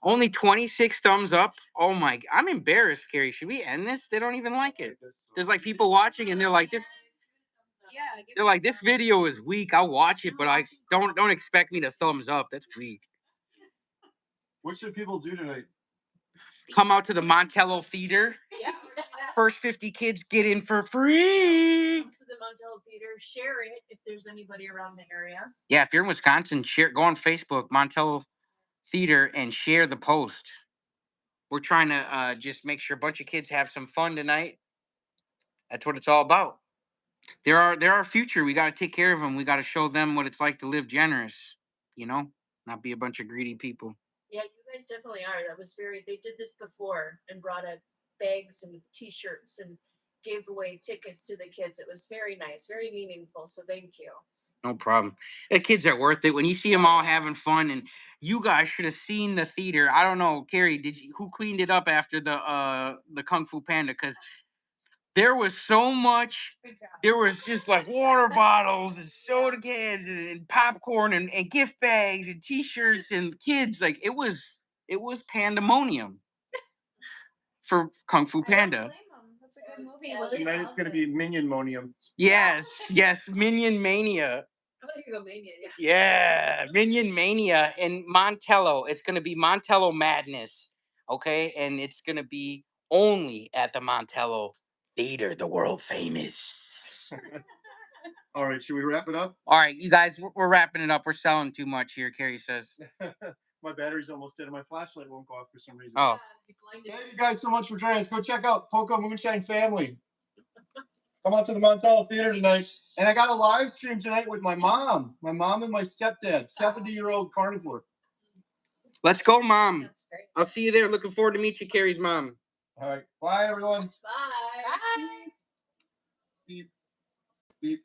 Only 26 thumbs up. Oh my! I'm embarrassed, Kerry. Should we end this? They don't even like it. There's like people watching, and they're like this.
Yeah.
They're like, this video is weak. I'll watch it, but I don't expect me to thumbs up. That's weak.
What should people do tonight?
Come out to the Montello Theater.
Yeah.
First 50 kids get in for free.
Come to the Montello Theater. Share it if there's anybody around the area.
Yeah, if you're in Wisconsin, go on Facebook, Montello Theater, and share the post. We're trying to just make sure a bunch of kids have some fun tonight. That's what it's all about. They're our future. We got to take care of them. We got to show them what it's like to live generous, not be a bunch of greedy people.
Yeah, you guys definitely are. They did this before and brought out bags and t-shirts and gave away tickets to the kids. It was very nice, very meaningful. So thank you.
No problem. The kids are worth it. When you see them all having fun, and you guys should have seen the theater. I don't know, Kerry, who cleaned it up after the Kung Fu Panda? Because there was so much. There was just like water bottles and soda cans and popcorn and gift bags and t-shirts and kids. Like it was pandemonium for Kung Fu Panda.
That's a good movie.
Tonight it's gonna be Minion-monium.
Yes, Minion Mania.
Oh, there you go, Mania.
Yeah, Minion Mania in Montello. It's gonna be Montello Madness, okay? And it's gonna be only at the Montello Theater, the world famous.
All right, should we wrap it up?
All right, you guys, we're wrapping it up. We're selling too much here, Kerry says.
My battery's almost dead and my flashlight won't go off for some reason.
Oh.
Thank you guys so much for joining us. Go check out Poco Moonshine Family. Come out to the Montello Theater tonight. And I got a live stream tonight with my mom. My mom and my stepdad, 70-year-old carnivore.
Let's go, Mom.
That's great.
I'll see you there. Looking forward to meet you, Kerry's mom.
All right. Bye, everyone.
Bye.
Beep. Beep.